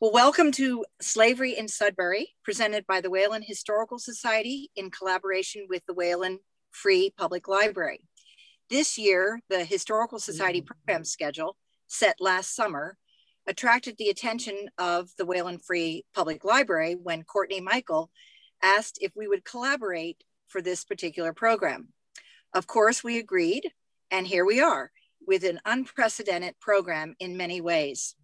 Well, welcome to Slavery in Sudbury, presented by the Wayland Historical Society in collaboration with the Wayland Free Public Library. This year, the Historical Society program schedule, set last summer, attracted the attention of the Wayland Free Public Library when Courtney Michael asked if we would collaborate for this particular program. Of course, we agreed, and here we are with an unprecedented program in many ways.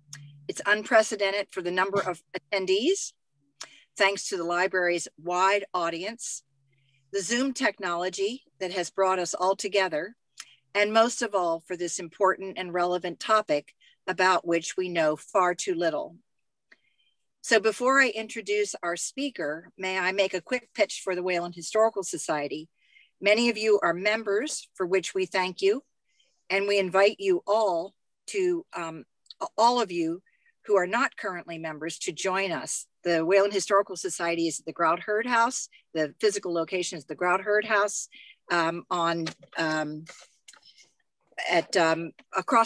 It's unprecedented for the number of attendees, thanks to the library's wide audience, the Zoom technology that has brought us all together, and most of all for this important and relevant topic about which we know far too little. So before I introduce our speaker, may I make a quick pitch for the Wayland Historical Society. Many of you are members, for which we thank you, and we invite you all to, all of you who are not currently members, to join us. The Wayland Historical Society is at the Grout Herd House. The physical location is the Grout Herd House across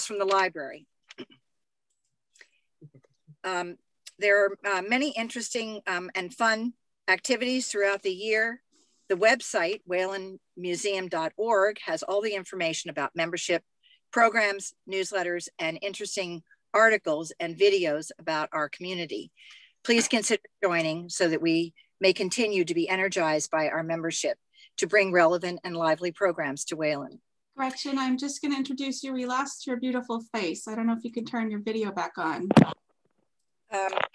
from the library. There are many interesting and fun activities throughout the year. The website, waylandmuseum.org, has all the information about membership, programs, newsletters, and interesting articles and videos about our community. Please consider joining so that we may continue to be energized by our membership to bring relevant and lively programs to Wayland. Gretchen, I'm just going to introduce you. We lost your beautiful face. I don't know if you can turn your video back on.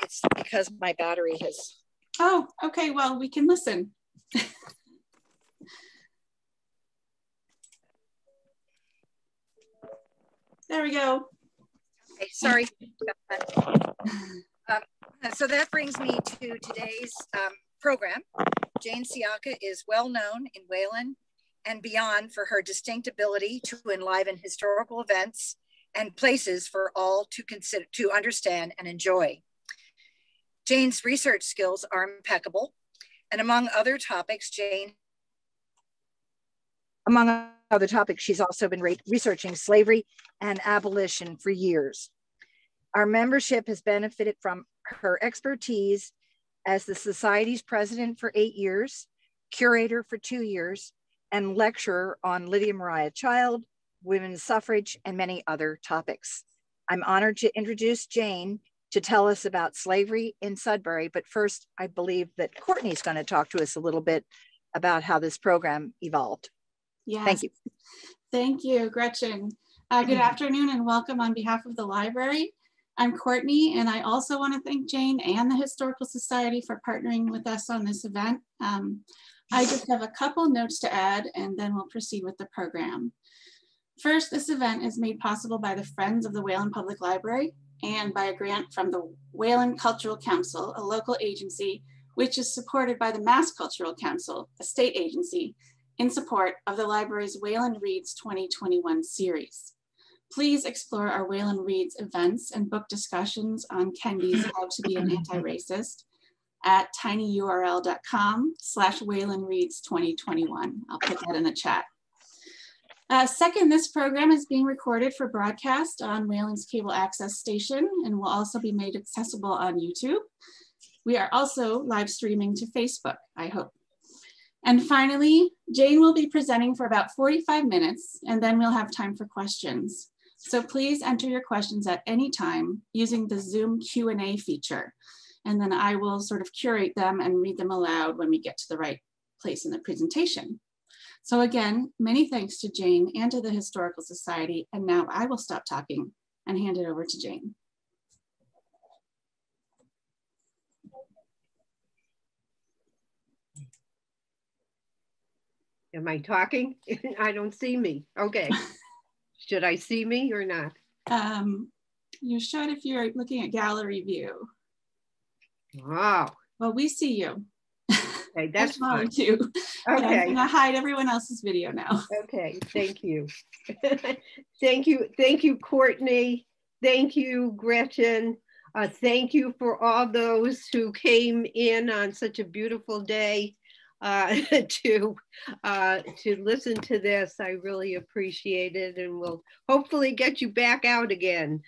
It's because my battery has... Oh, okay, well, we can listen. There we go. Okay, sorry. So that brings me to today's program. Jane Sciacca is well known in Wayland and beyond for her distinct ability to enliven historical events and places for all to consider, to understand and enjoy. Jane's research skills are impeccable, and among other topics, she's also been researching slavery and abolition for years. Our membership has benefited from her expertise as the Society's president for 8 years, curator for 2 years, and lecturer on Lydia Maria Child, women's suffrage, and many other topics. I'm honored to introduce Jane to tell us about slavery in Sudbury, but first, I believe that Courtney's going to talk to us a little bit about how this program evolved. Yes. Thank you. Thank you, Gretchen. Good afternoon and welcome on behalf of the library. I'm Courtney, and I also want to thank Jane and the Historical Society for partnering with us on this event. I just have a couple notes to add, and then we'll proceed with the program. First, this event is made possible by the Friends of the Wayland Public Library and by a grant from the Wayland Cultural Council, a local agency, which is supported by the Mass Cultural Council, a state agency, in support of the library's Wayland Reads 2021 series. Please explore our Wayland Reads events and book discussions on Kendi's How to Be an Anti-Racist at tinyurl.com/WaylandReads2021. I'll put that in the chat. Second, this program is being recorded for broadcast on Wayland's cable access station and will also be made accessible on YouTube. We are also live streaming to Facebook, I hope. And finally, Jane will be presenting for about 45 minutes, and then we'll have time for questions. So please enter your questions at any time using the Zoom Q&A feature, and then I will sort of curate them and read them aloud when we get to the right place in the presentation. So again, many thanks to Jane and to the Historical Society, and now I will stop talking and hand it over to Jane. Am I talking? I don't see me. Okay. Should I see me or not? You should if you're looking at gallery view. Wow. Well, we see you. Okay, that's fine. Too. Okay. I'm gonna hide everyone else's video now. Okay, thank you. Thank you, Courtney. Thank you, Gretchen. Thank you for all those who came in on such a beautiful day to listen to this. I really appreciate it, and we'll hopefully get you back out again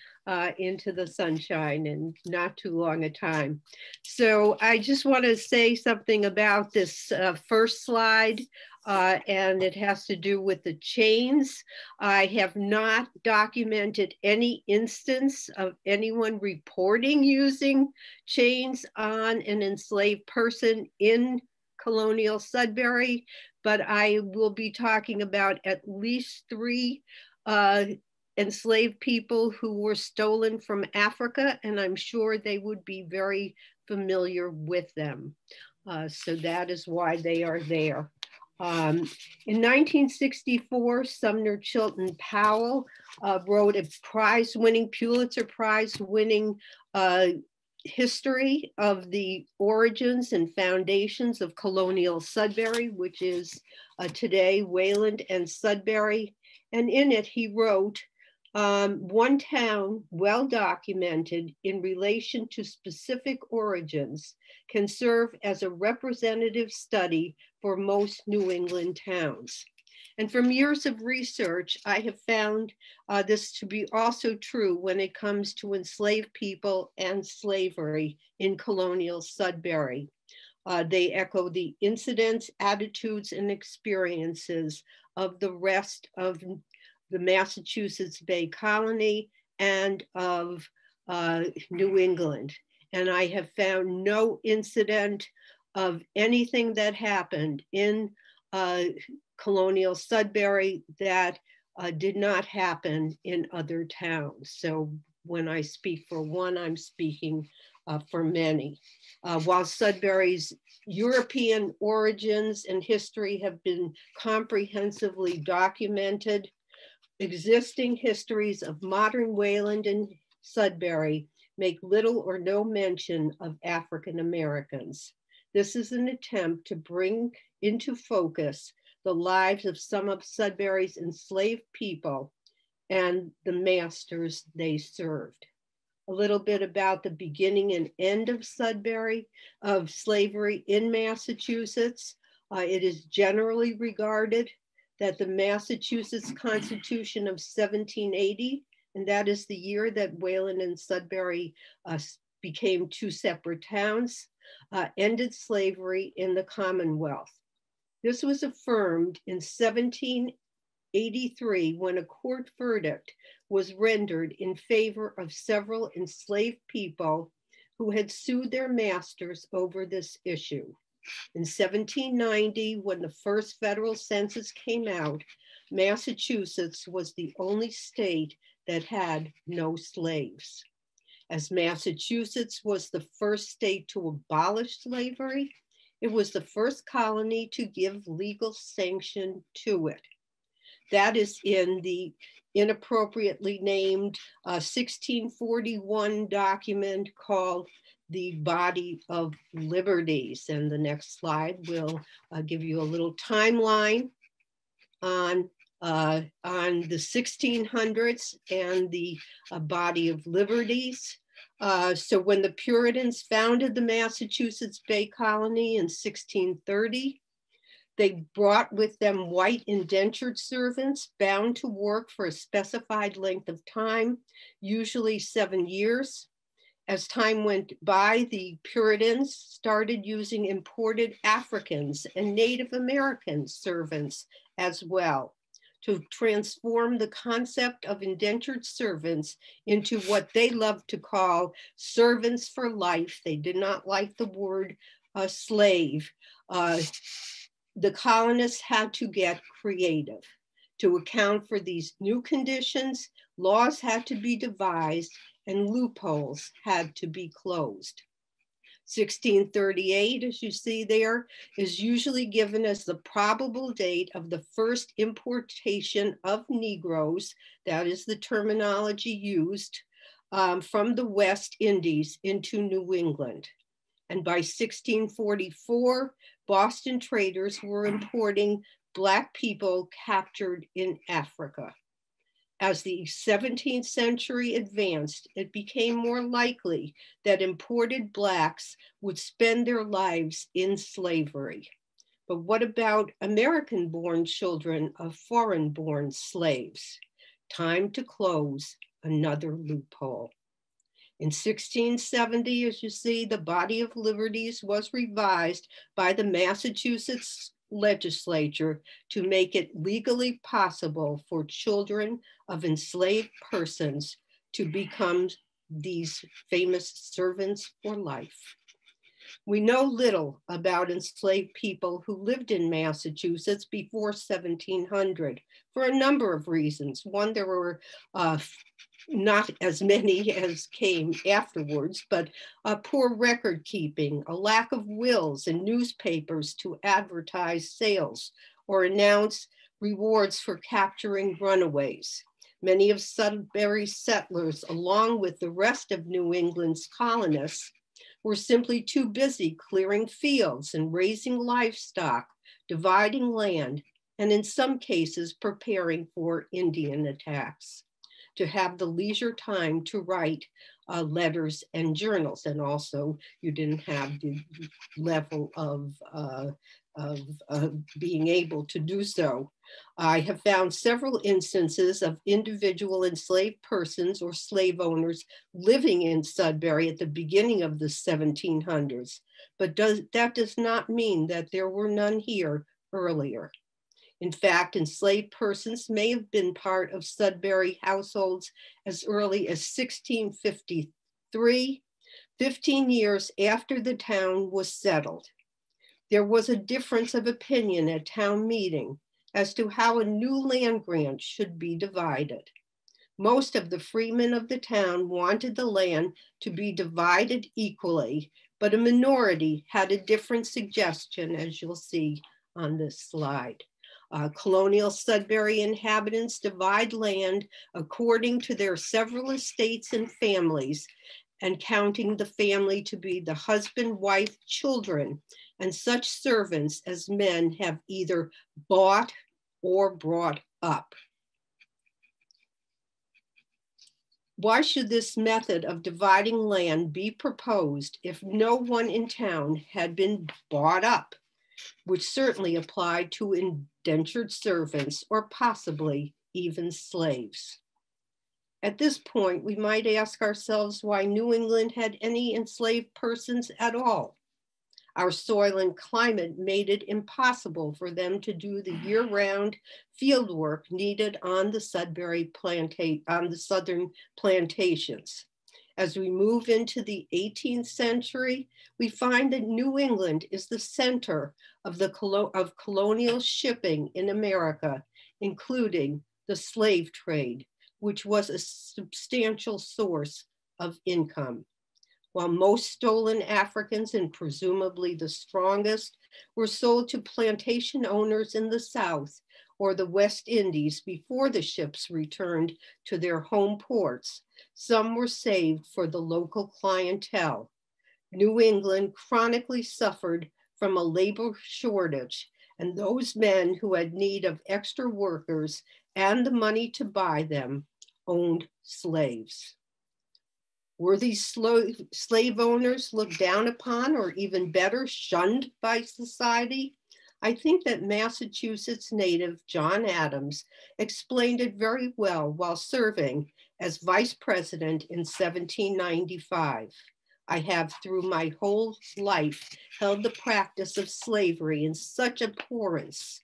into the sunshine in not too long a time. So I just want to say something about this first slide, and it has to do with the chains. I have not documented any instance of anyone reporting using chains on an enslaved person in Colonial Sudbury, but I will be talking about at least 3 enslaved people who were stolen from Africa, and I'm sure they would be very familiar with them. So that is why they are there. In 1964, Sumner Chilton Powell wrote a prize-winning, Pulitzer Prize-winning history of the origins and foundations of Colonial Sudbury, which is today Wayland and Sudbury. And in it, he wrote, one town well documented in relation to specific origins can serve as a representative study for most New England towns. And from years of research, I have found this to be also true when it comes to enslaved people and slavery in Colonial Sudbury. They echo the incidents, attitudes, and experiences of the rest of the Massachusetts Bay Colony and of New England. And I have found no incident of anything that happened in Colonial Sudbury that did not happen in other towns. So when I speak for one, I'm speaking for many. While Sudbury's European origins and history have been comprehensively documented, existing histories of modern Wayland and Sudbury make little or no mention of African Americans. This is an attempt to bring into focus the lives of some of Sudbury's enslaved people and the masters they served. A little bit about the beginning and end of Sudbury, of slavery in Massachusetts. It is generally regarded that the Massachusetts Constitution of 1780, and that is the year that Wayland and Sudbury became 2 separate towns, ended slavery in the Commonwealth. This was affirmed in 1783 when a court verdict was rendered in favor of several enslaved people who had sued their masters over this issue. In 1790, when the first federal census came out, Massachusetts was the only state that had no slaves. As Massachusetts was the first state to abolish slavery, it was the first colony to give legal sanction to it. That is in the inappropriately named 1641 document called the Body of Liberties. And the next slide will give you a little timeline on the 1600s and the Body of Liberties. So when the Puritans founded the Massachusetts Bay Colony in 1630, they brought with them white indentured servants bound to work for a specified length of time, usually 7 years. As time went by, the Puritans started using imported Africans and Native American servants as well to transform the concept of indentured servants into what they loved to call servants for life. They did not like the word slave. The colonists had to get creative. To account for these new conditions, laws had to be devised and loopholes had to be closed. 1638, as you see there, is usually given as the probable date of the first importation of Negroes, that is the terminology used, from the West Indies into New England. And by 1644, Boston traders were importing Black people captured in Africa. As the 17th century advanced, it became more likely that imported Blacks would spend their lives in slavery. But what about American-born children of foreign-born slaves? Time to close another loophole. In 1670, as you see, the Body of Liberties was revised by the Massachusetts legislature to make it legally possible for children of enslaved persons to become these famous servants for life. We know little about enslaved people who lived in Massachusetts before 1700 for a number of reasons. One, there were not as many as came afterwards, but poor record keeping, a lack of wills and newspapers to advertise sales or announce rewards for capturing runaways. Many of Sudbury's settlers, along with the rest of New England's colonists, were simply too busy clearing fields and raising livestock, dividing land, and in some cases preparing for Indian attacks, to have the leisure time to write letters and journals. And also you didn't have the level of being able to do so. I have found several instances of individual enslaved persons or slave owners living in Sudbury at the beginning of the 1700s, but that does not mean that there were none here earlier. In fact, enslaved persons may have been part of Sudbury households as early as 1653, 15 years after the town was settled. There was a difference of opinion at town meeting as to how a new land grant should be divided. Most of the freemen of the town wanted the land to be divided equally, but a minority had a different suggestion, as you'll see on this slide. Colonial Sudbury inhabitants divide land according to their several estates and families, and counting the family to be the husband, wife, children, and such servants as men have either bought or brought up. Why should this method of dividing land be proposed if no one in town had been bought up, which certainly applied to indentured servants or possibly even slaves? At this point, we might ask ourselves why New England had any enslaved persons at all. Our soil and climate made it impossible for them to do the year-round field work needed on the southern plantations. As we move into the 18th century, we find that New England is the center of colonial shipping in America, including the slave trade, which was a substantial source of income. While most stolen Africans, and presumably the strongest, were sold to plantation owners in the South or the West Indies before the ships returned to their home ports, some were saved for the local clientele. New England chronically suffered from a labor shortage, and those men who had need of extra workers and the money to buy them owned slaves. Were these slave owners looked down upon, or even better, shunned by society? I think that Massachusetts native John Adams explained it very well while serving as vice president in 1795. I have through my whole life held the practice of slavery in such abhorrence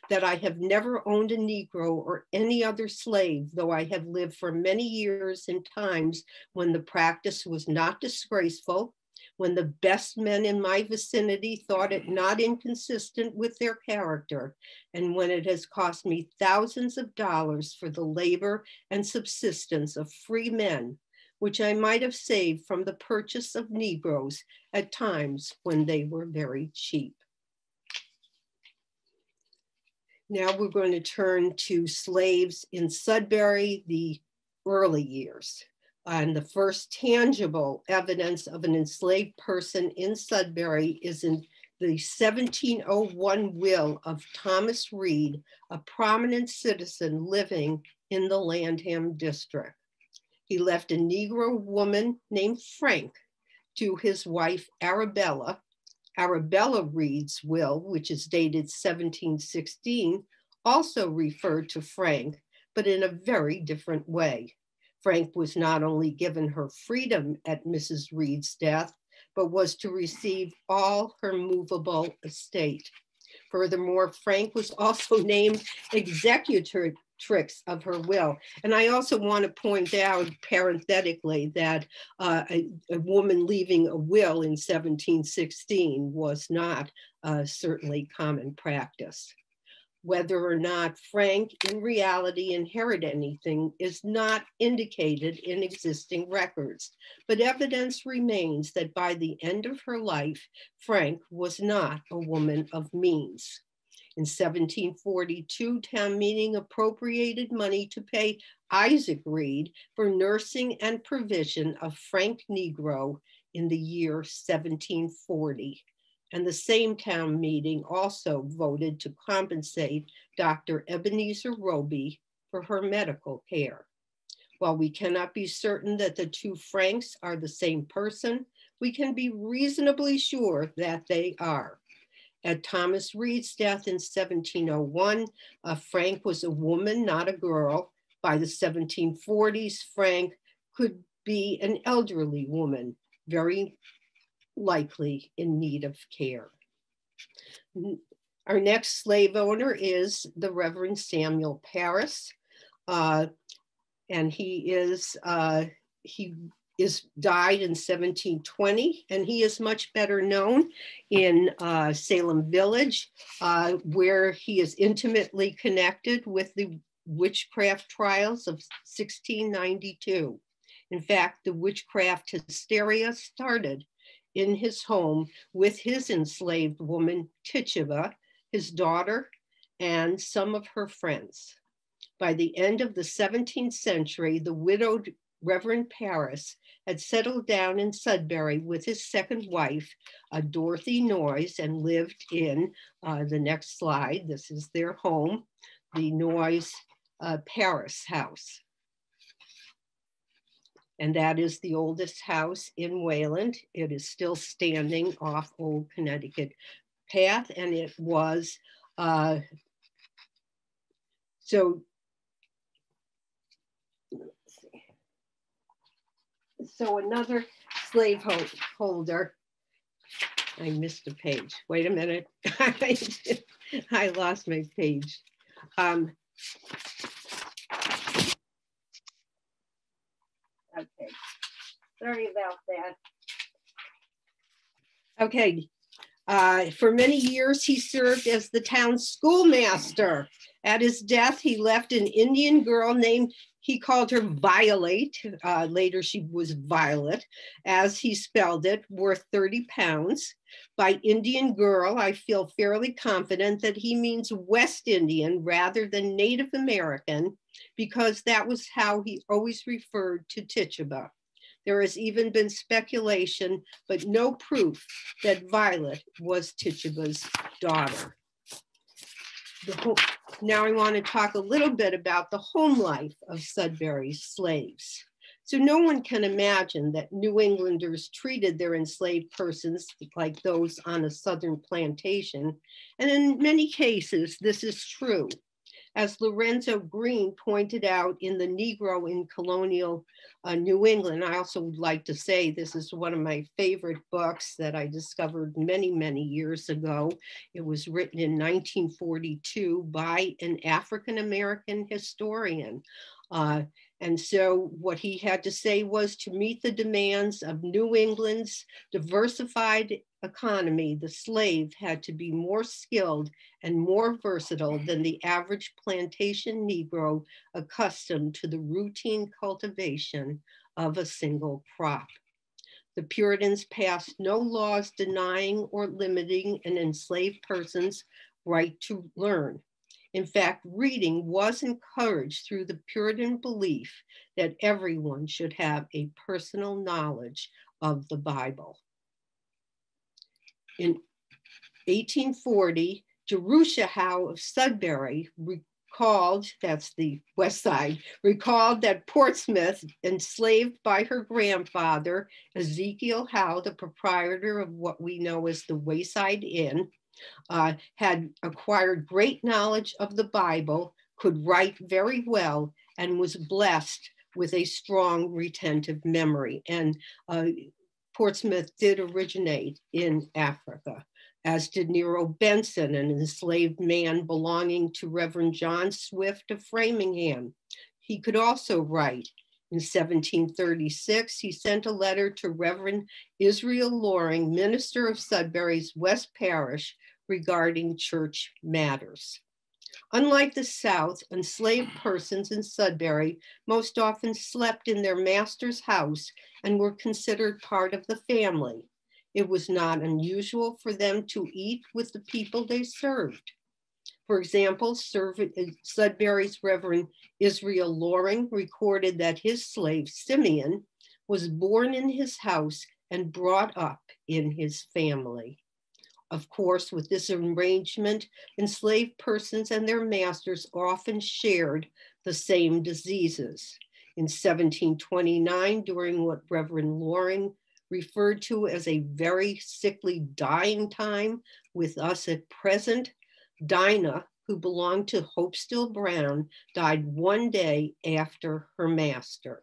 that I have never owned a Negro or any other slave, though I have lived for many years in times when the practice was not disgraceful, when the best men in my vicinity thought it not inconsistent with their character, and when it has cost me thousands of dollars for the labor and subsistence of free men, which I might have saved from the purchase of Negroes at times when they were very cheap. Now we're going to turn to slaves in Sudbury, the early years. And the first tangible evidence of an enslaved person in Sudbury is in the 1701 will of Thomas Reed, a prominent citizen living in the Landham district. He left a Negro woman named Frank to his wife Arabella. Arabella Reed's will, which is dated 1716, also referred to Frank, but in a very different way. Frank was not only given her freedom at Mrs. Reed's death, but was to receive all her movable estate. Furthermore, Frank was also named executrix of her will. And I also want to point out parenthetically that a woman leaving a will in 1716 was not certainly common practice. Whether or not Frank in reality inherited anything is not indicated in existing records, but evidence remains that by the end of her life, Frank was not a woman of means. In 1742, town meeting appropriated money to pay Isaac Reed for nursing and provision of Frank Negro in the year 1740. And the same town meeting also voted to compensate Dr. Ebenezer Roby for her medical care. While we cannot be certain that the two Franks are the same person, we can be reasonably sure that they are. At Thomas Reed's death in 1701, Frank was a woman, not a girl. By the 1740s, Frank could be an elderly woman, very likely in need of care. Our next slave owner is the Reverend Samuel Parris, and he died in 1720, and he is much better known in Salem Village, where he is intimately connected with the witchcraft trials of 1692. In fact, the witchcraft hysteria started in his home with his enslaved woman, Tituba, his daughter, and some of her friends. By the end of the 17th century, the widowed Reverend Parris had settled down in Sudbury with his second wife, Dorothy Noyes, and lived in the next slide. This is their home, the Noyes Parris house. And that is the oldest house in Wayland. It is still standing off Old Connecticut Path, and it was, so another slave holder, I missed a page. Wait a minute, I lost my page. Okay, sorry about that. Okay, for many years, he served as the town's schoolmaster. At his death, he left an Indian girl named, he called her Violet, later she was Violet, as he spelled it, worth 30 pounds. By Indian girl, I feel fairly confident that he means West Indian rather than Native American, because that was how he always referred to Tituba. There has even been speculation, but no proof that Violet was Tituba's daughter. Now I want to talk a little bit about the home life of Sudbury's slaves. So no one can imagine that New Englanders treated their enslaved persons like those on a southern plantation. And in many cases, this is true. As Lorenzo Green pointed out in The Negro in Colonial New England, I also would like to say this is one of my favorite books that I discovered many, many years ago. It was written in 1942 by an African-American historian. And so what he had to say was, to meet the demands of New England's diversified economy, the slave had to be more skilled and more versatile than the average plantation Negro accustomed to the routine cultivation of a single crop. The Puritans passed no laws denying or limiting an enslaved person's right to learn. In fact, reading was encouraged through the Puritan belief that everyone should have a personal knowledge of the Bible. In 1840, Jerusha Howe of Sudbury recalled, that's the west side, recalled that Portsmouth, enslaved by her grandfather, Ezekiel Howe, the proprietor of what we know as the Wayside Inn, had acquired great knowledge of the Bible, could write very well, and was blessed with a strong retentive memory. And Portsmouth did originate in Africa, as did Nero Benson, an enslaved man belonging to Reverend John Swift of Framingham. He could also write. In 1736, he sent a letter to Reverend Israel Loring, minister of Sudbury's West Parish, regarding church matters. Unlike the South, enslaved persons in Sudbury most often slept in their master's house and were considered part of the family. It was not unusual for them to eat with the people they served. For example, Sudbury's Reverend Israel Loring recorded that his slave Simeon was born in his house and brought up in his family. Of course, with this arrangement, enslaved persons and their masters often shared the same diseases. In 1729, during what Reverend Loring referred to as a very sickly dying time with us at present, Dinah, who belonged to Hope Still Brown, died one day after her master.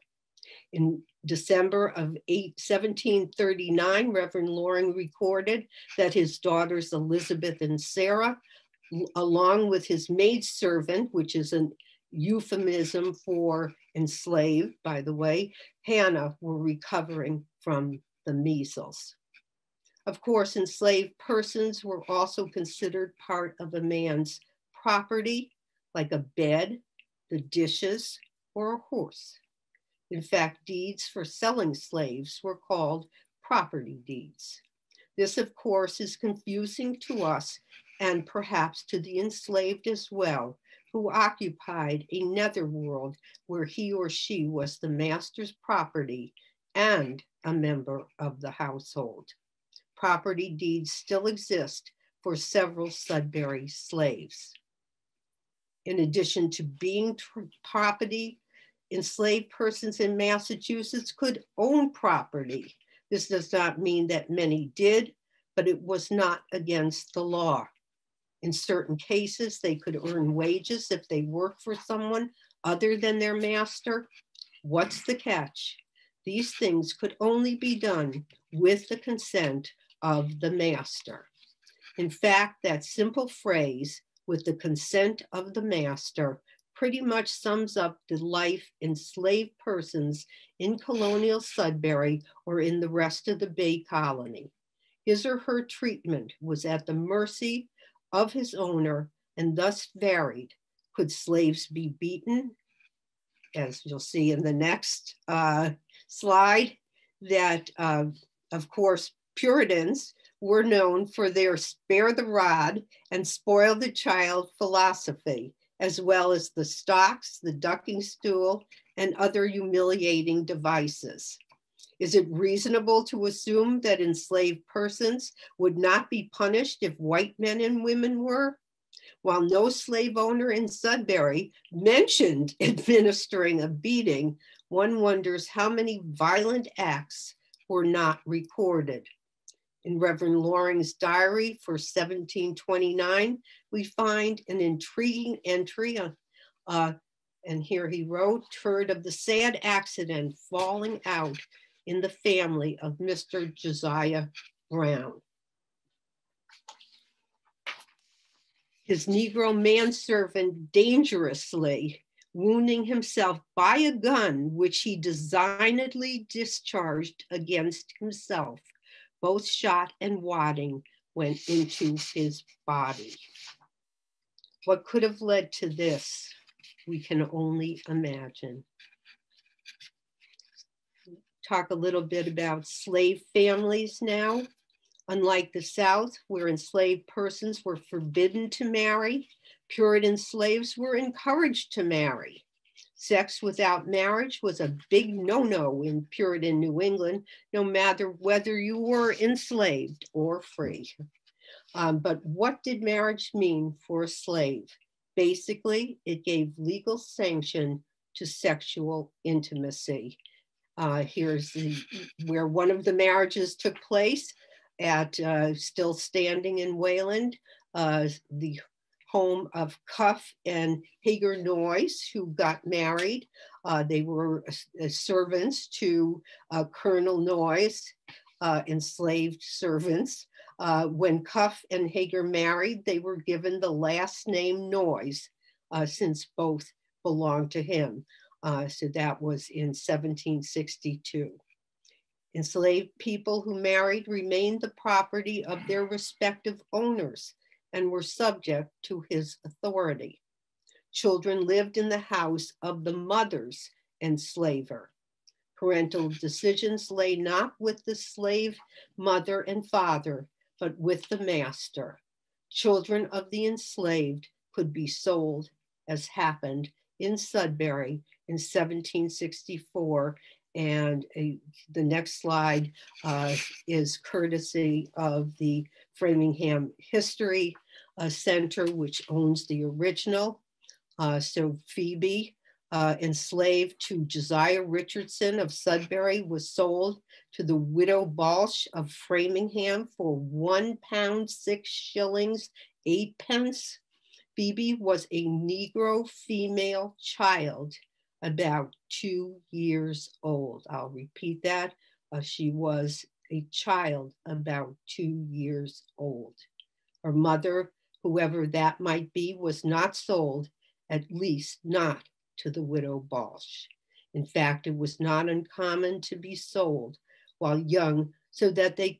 In December of 1739, Reverend Loring recorded that his daughters Elizabeth and Sarah, along with his maidservant, which is a euphemism for enslaved, by the way, Hannah, were recovering from the measles. Of course, enslaved persons were also considered part of a man's property, like a bed, the dishes, or a horse. In fact, deeds for selling slaves were called property deeds. This, of course, is confusing to us and perhaps to the enslaved as well, who occupied a netherworld where he or she was the master's property and a member of the household. Property deeds still exist for several Sudbury slaves. In addition to being property, enslaved persons in Massachusetts could own property. This does not mean that many did, but it was not against the law. In certain cases, they could earn wages if they worked for someone other than their master. What's the catch? These things could only be done with the consent of the master. In fact, that simple phrase, with the consent of the master, pretty much sums up the life enslaved persons in colonial Sudbury or in the rest of the Bay Colony. His or her treatment was at the mercy of his owner and thus varied. Could slaves be beaten? As you'll see in the next slide, that of course, Puritans were known for their spare the rod and spoil the child philosophy, as well as the stocks, the ducking stool, and other humiliating devices. Is it reasonable to assume that enslaved persons would not be punished if white men and women were? While no slave owner in Sudbury mentioned administering a beating, one wonders how many violent acts were not recorded. In Reverend Loring's diary for 1729, we find an intriguing entry, and here he wrote, heard of the sad accident falling out in the family of Mr. Josiah Brown. His Negro manservant dangerously wounding himself by a gun which he designedly discharged against himself. Both shot and wadding went into his body. What could have led to this? We can only imagine. Talk a little bit about slave families now. Unlike the South, where enslaved persons were forbidden to marry, Puritan slaves were encouraged to marry. Sex without marriage was a big no-no in Puritan New England, no matter whether you were enslaved or free. But what did marriage mean for a slave? Basically, it gave legal sanction to sexual intimacy. Here's where one of the marriages took place at still standing in Wayland. The home of Cuff and Hager Noyes, who got married. They were servants to Colonel Noyes, enslaved servants. When Cuff and Hager married, they were given the last name Noyes, since both belonged to him. So that was in 1762. Enslaved people who married remained the property of their respective owners and were subject to his authority. Children lived in the house of the mother's enslaver. Parental decisions lay not with the slave mother and father, but with the master. Children of the enslaved could be sold, as happened in Sudbury in 1764. And the next slide is courtesy of the Framingham History Center, which owns the original. So Phoebe, enslaved to Josiah Richardson of Sudbury, was sold to the widow Balch of Framingham for £1 6 8 Phoebe was a Negro female child about 2 years old. I'll repeat that. She was a child about 2 years old. Her mother, whoever that might be, was not sold, at least not to the widow Balch. In fact, it was not uncommon to be sold while young so that they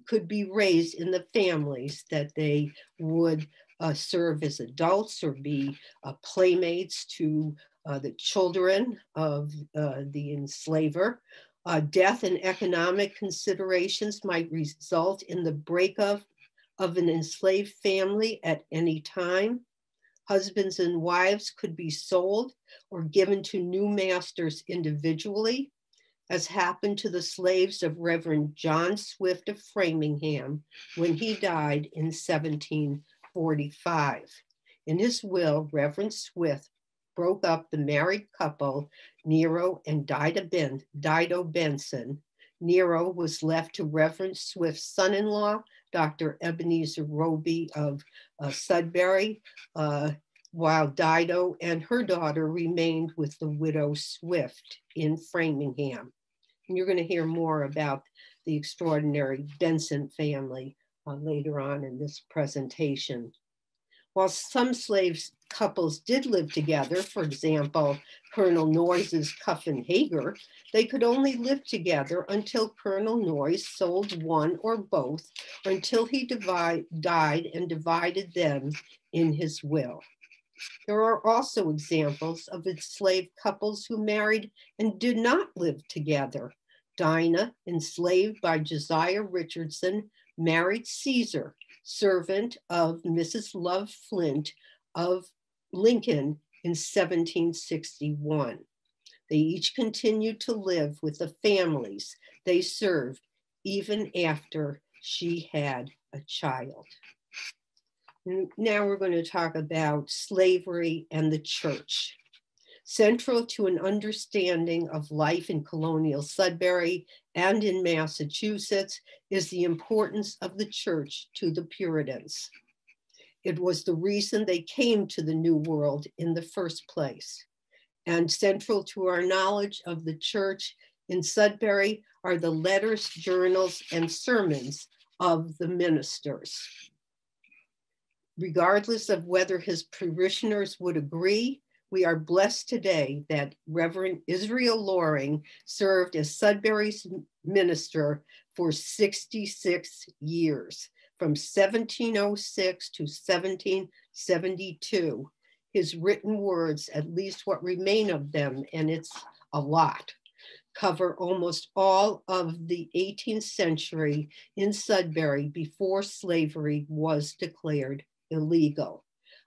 could be raised in the families that they would serve as adults or be playmates to the children of the enslaver. Death and economic considerations might result in the breakup of an enslaved family at any time. Husbands and wives could be sold or given to new masters individually, as happened to the slaves of Reverend John Swift of Framingham when he died in 1745. In his will, Reverend Swift broke up the married couple, Nero and Dido Benson. Nero was left to Reverend Swift's son-in-law, Dr. Ebenezer Roby of Sudbury, while Dido and her daughter remained with the widow Swift in Framingham. And you're going to hear more about the extraordinary Benson family later on in this presentation. While some slaves couples did live together, for example, Colonel Noyes' Cuff and Hager, they could only live together until Colonel Noyes sold one or both, or until he died and divided them in his will. There are also examples of enslaved couples who married and did not live together. Dinah, enslaved by Josiah Richardson, married Caesar, servant of Mrs. Love Flint of Lincoln in 1761. They each continued to live with the families they served even after she had a child. Now we're going to talk about slavery and the church. Central to an understanding of life in colonial Sudbury and in Massachusetts is the importance of the church to the Puritans. It was the reason they came to the New World in the first place. And central to our knowledge of the church in Sudbury are the letters, journals, and sermons of the ministers. Regardless of whether his parishioners would agree, we are blessed today that Reverend Israel Loring served as Sudbury's minister for 66 years, from 1706 to 1772. His written words, at least what remain of them, and it's a lot, cover almost all of the 18th century in Sudbury before slavery was declared illegal.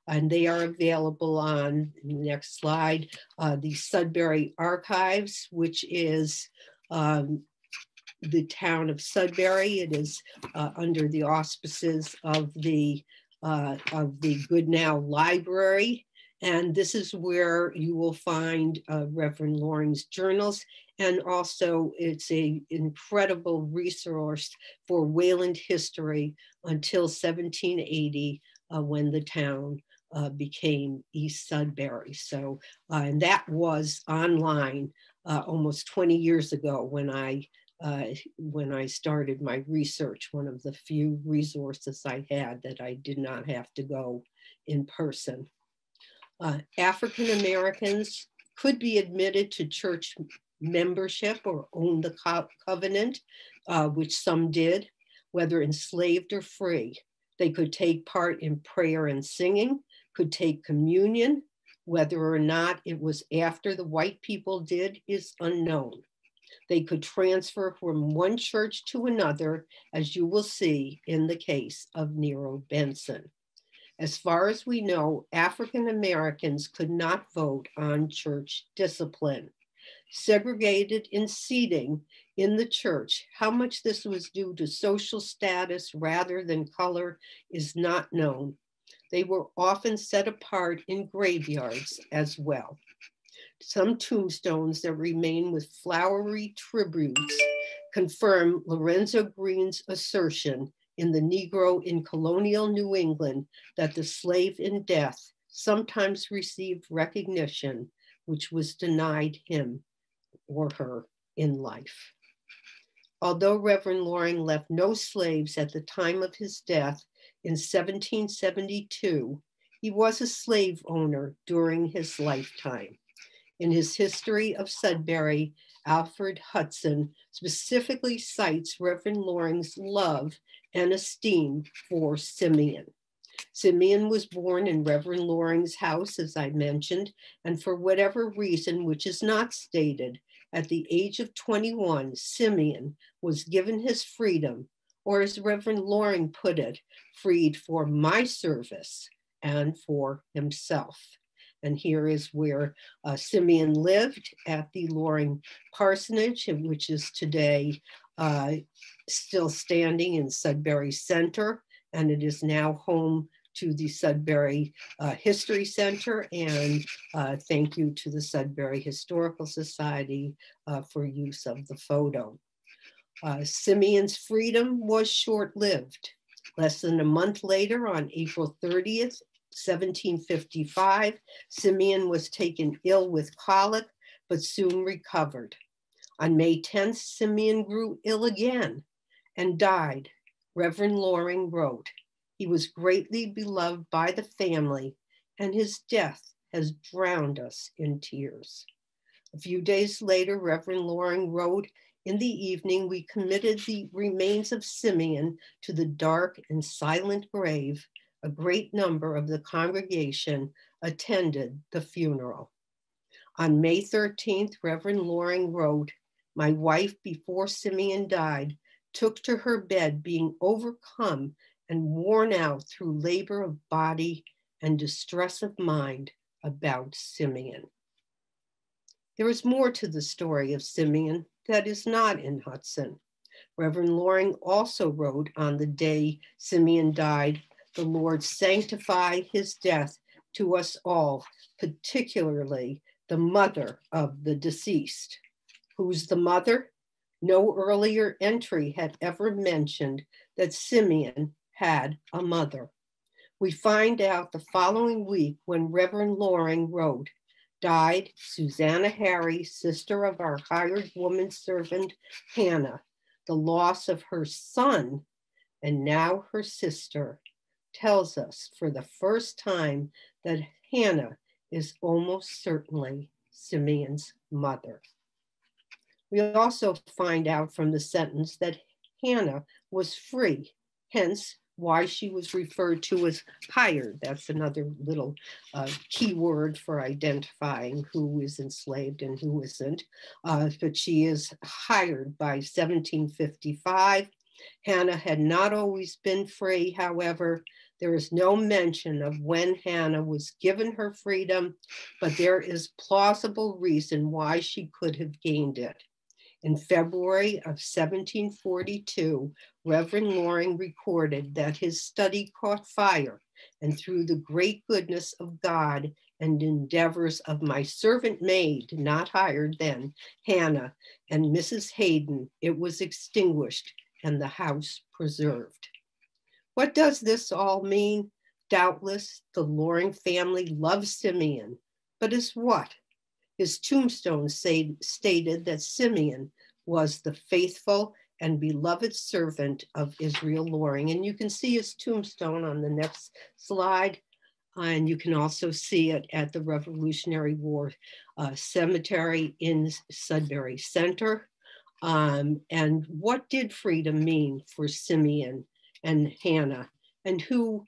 And they are available on the next slide, the Sudbury Archives, which is the town of Sudbury. It is under the auspices of the Goodnow Library. And this is where you will find Reverend Loring's journals. And also it's an incredible resource for Wayland history until 1780, when the town became East Sudbury. So, and that was online almost 20 years ago when I started my research, one of the few resources I had that I did not have to go in person. African Americans could be admitted to church membership or own the covenant, which some did, whether enslaved or free. They could take part in prayer and singing, could take communion. Whether or not it was after the white people did is unknown. They could transfer from one church to another, as you will see in the case of Nero Benson. As far as we know, African Americans could not vote on church discipline. Segregated in seating in the church, how much this was due to social status rather than color is not known. They were often set apart in graveyards as well. Some tombstones that remain with flowery tributes confirm Lorenzo Green's assertion in The Negro in Colonial New England that the slave in death sometimes received recognition which was denied him or her in life. Although Reverend Loring left no slaves at the time of his death in 1772, he was a slave owner during his lifetime. In his History of Sudbury, Alfred Hudson specifically cites Reverend Loring's love and esteem for Simeon. Simeon was born in Reverend Loring's house, as I mentioned, and for whatever reason, which is not stated, at the age of 21, Simeon was given his freedom, or as Reverend Loring put it, freed for my service and for himself. And here is where Simeon lived at the Loring Parsonage, which is today still standing in Sudbury Center, and it is now home to the Sudbury History Center, and thank you to the Sudbury Historical Society for use of the photo. Simeon's freedom was short-lived. Less than a month later, on April 30th, 1755, Simeon was taken ill with colic, but soon recovered. On May 10th, Simeon grew ill again and died. Reverend Loring wrote, "He was greatly beloved by the family, and his death has drowned us in tears." A few days later, Reverend Loring wrote, "In the evening, we committed the remains of Simeon to the dark and silent grave. A great number of the congregation attended the funeral." On May 13th, Reverend Loring wrote, "My wife, before Simeon died, took to her bed being overcome and worn out through labor of body and distress of mind about Simeon." There is more to the story of Simeon that is not in Hudson. Reverend Loring also wrote, on the day Simeon died, "The Lord sanctify his death to us all, particularly the mother of the deceased." Who's the mother? No earlier entry had ever mentioned that Simeon had a mother. We find out the following week when Reverend Loring wrote, "Died Susanna Harry, sister of our hired woman servant Hannah. The loss of her son and now her sister tells us for the first time that Hannah is almost certainly Simeon's mother." We also find out from the sentence that Hannah was free, hence why she was referred to as hired. That's another little key word for identifying who is enslaved and who isn't. But she is hired by 1755. Hannah had not always been free, however. There is no mention of when Hannah was given her freedom, but there is plausible reason why she could have gained it. In February of 1742, Reverend Loring recorded that his study caught fire, and through the great goodness of God and endeavors of my servant maid, not hired then, Hannah, and Mrs. Hayden, it was extinguished and the house preserved. What does this all mean? Doubtless, the Loring family loved Simeon, but as what? His tombstone stated that Simeon was the faithful and beloved servant of Israel Loring. And you can see his tombstone on the next slide. And you can also see it at the Revolutionary War Cemetery in Sudbury Center. And what did freedom mean for Simeon and Hannah, and who,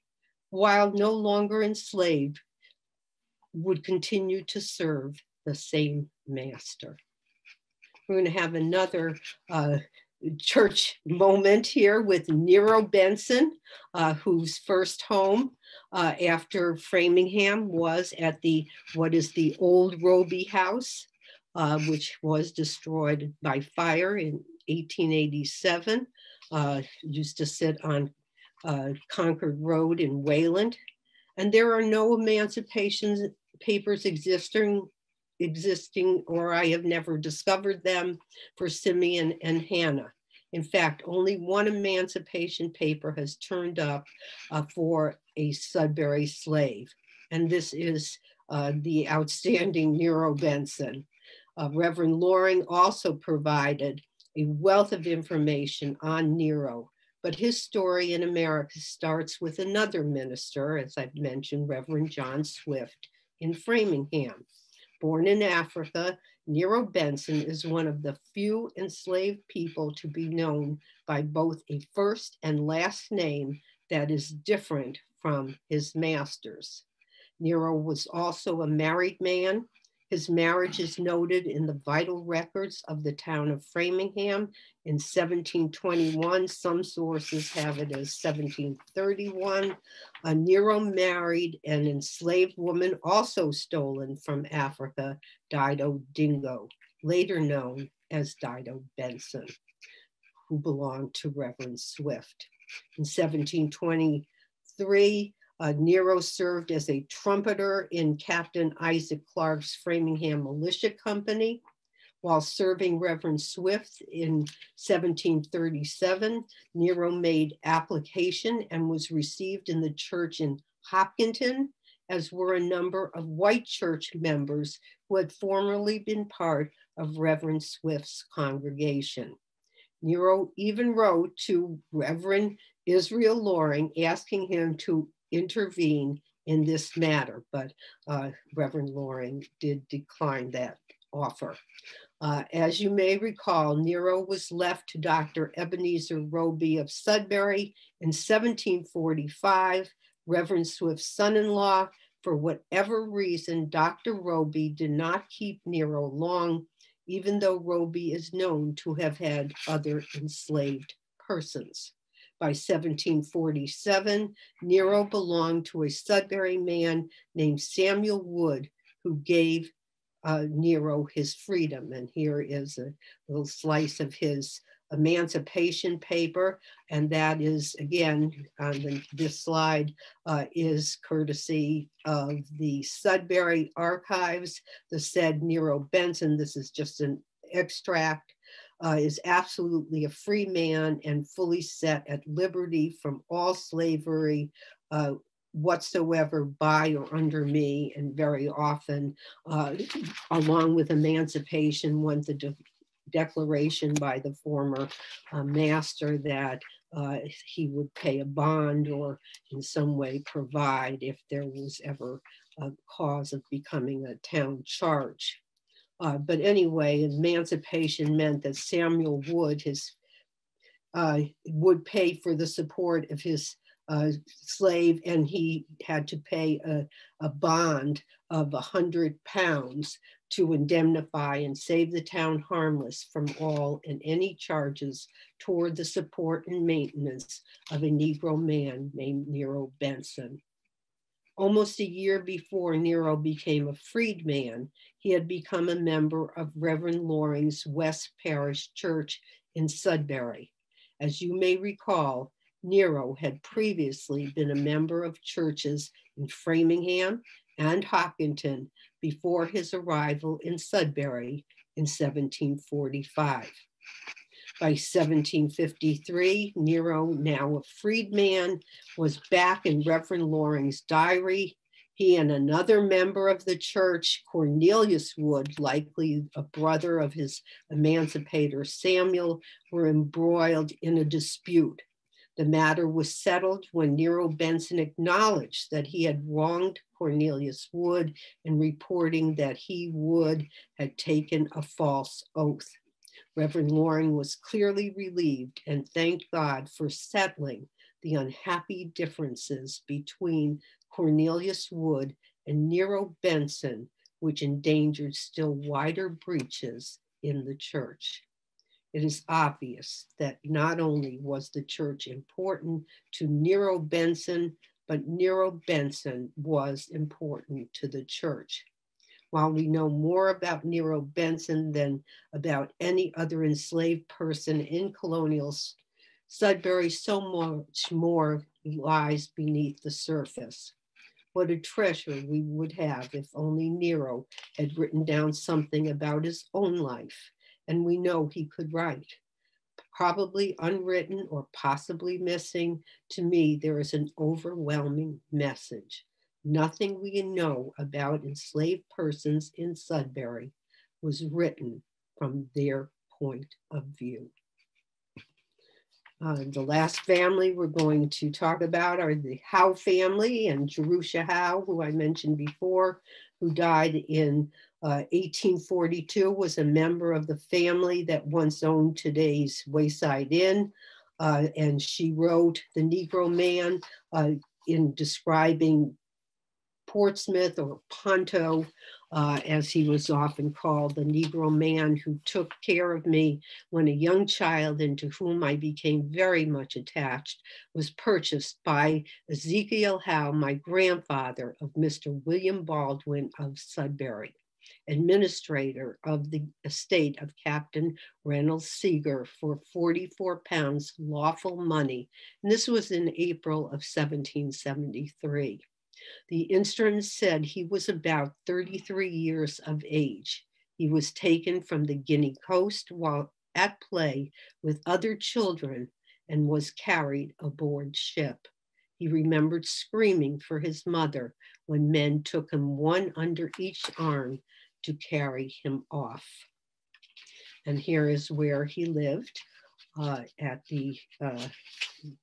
while no longer enslaved, would continue to serve the same master? We're going to have another church moment here with Nero Benson, whose first home after Framingham was at what is the old Roby House, which was destroyed by fire in 1887. Used to sit on Concord Road in Wayland. And there are no emancipation papers existing, or I have never discovered them for Simeon and Hannah. In fact, only one emancipation paper has turned up for a Sudbury slave. And this is the outstanding Nero Benson. Reverend Loring also provided a wealth of information on Nero, but his story in America starts with another minister, as I've mentioned, Reverend John Swift in Framingham. Born in Africa, Nero Benson is one of the few enslaved people to be known by both a first and last name that is different from his master's. Nero was also a married man. His marriage is noted in the vital records of the town of Framingham in 1721. Some sources have it as 1731. Nero married an enslaved woman also stolen from Africa, Dido Dingo, later known as Dido Benson, who belonged to Reverend Swift. In 1723, Nero served as a trumpeter in Captain Isaac Clark's Framingham Militia Company. While serving Reverend Swift in 1737, Nero made application and was received in the church in Hopkinton, as were a number of white church members who had formerly been part of Reverend Swift's congregation. Nero even wrote to Reverend Israel Loring asking him to intervene in this matter, but Reverend Loring did decline that offer. As you may recall, Nero was left to Dr. Ebenezer Roby of Sudbury in 1745, Reverend Swift's son-in-law. For whatever reason, Dr. Roby did not keep Nero long, even though Roby is known to have had other enslaved persons. By 1747, Nero belonged to a Sudbury man named Samuel Wood, who gave Nero his freedom. And here is a little slice of his emancipation paper. And that is, again, on this slide, is courtesy of the Sudbury Archives. The said Nero Benson, this is just an extract, is absolutely a free man and fully set at liberty from all slavery whatsoever by or under me, and very often, along with emancipation, went the declaration by the former master that he would pay a bond or in some way provide if there was ever a cause of becoming a town charge. But anyway, emancipation meant that Samuel Wood would pay for the support of his slave, and he had to pay a bond of £100 to indemnify and save the town harmless from all and any charges toward the support and maintenance of a Negro man named Nero Benson. Almost a year before Nero became a freedman, he had become a member of Reverend Loring's West Parish Church in Sudbury. As you may recall, Nero had previously been a member of churches in Framingham and Hopkinton before his arrival in Sudbury in 1745. By 1753, Nero, now a freedman, was back in Reverend Loring's diary. He and another member of the church, Cornelius Wood, likely a brother of his emancipator Samuel, were embroiled in a dispute. The matter was settled when Nero Benson acknowledged that he had wronged Cornelius Wood in reporting that he, Wood, had taken a false oath. Reverend Loring was clearly relieved and thanked God for settling the unhappy differences between Cornelius Wood and Nero Benson, which endangered still wider breaches in the church. It is obvious that not only was the church important to Nero Benson, but Nero Benson was important to the church. While we know more about Nero Benson than about any other enslaved person in Colonial Sudbury, so much more lies beneath the surface. What a treasure we would have if only Nero had written down something about his own life, and we know he could write. Probably unwritten or possibly missing, to me, there is an overwhelming message. Nothing we know about enslaved persons in Sudbury was written from their point of view. The last family we're going to talk about are the Howe family and Jerusha Howe, who I mentioned before, who died in 1842, was a member of the family that once owned today's Wayside Inn. And she wrote The Negro Man in describing Portsmouth, or Ponto, as he was often called, the Negro man who took care of me when a young child and to whom I became very much attached, was purchased by Ezekiel Howe, my grandfather, of Mr. William Baldwin of Sudbury, administrator of the estate of Captain Reynolds Seeger, for 44 pounds lawful money. And this was in April of 1773. The intern said he was about 33 years of age. He was taken from the Guinea coast while at play with other children and was carried aboard ship. He remembered screaming for his mother when men took him one under each arm to carry him off. And here is where he lived at the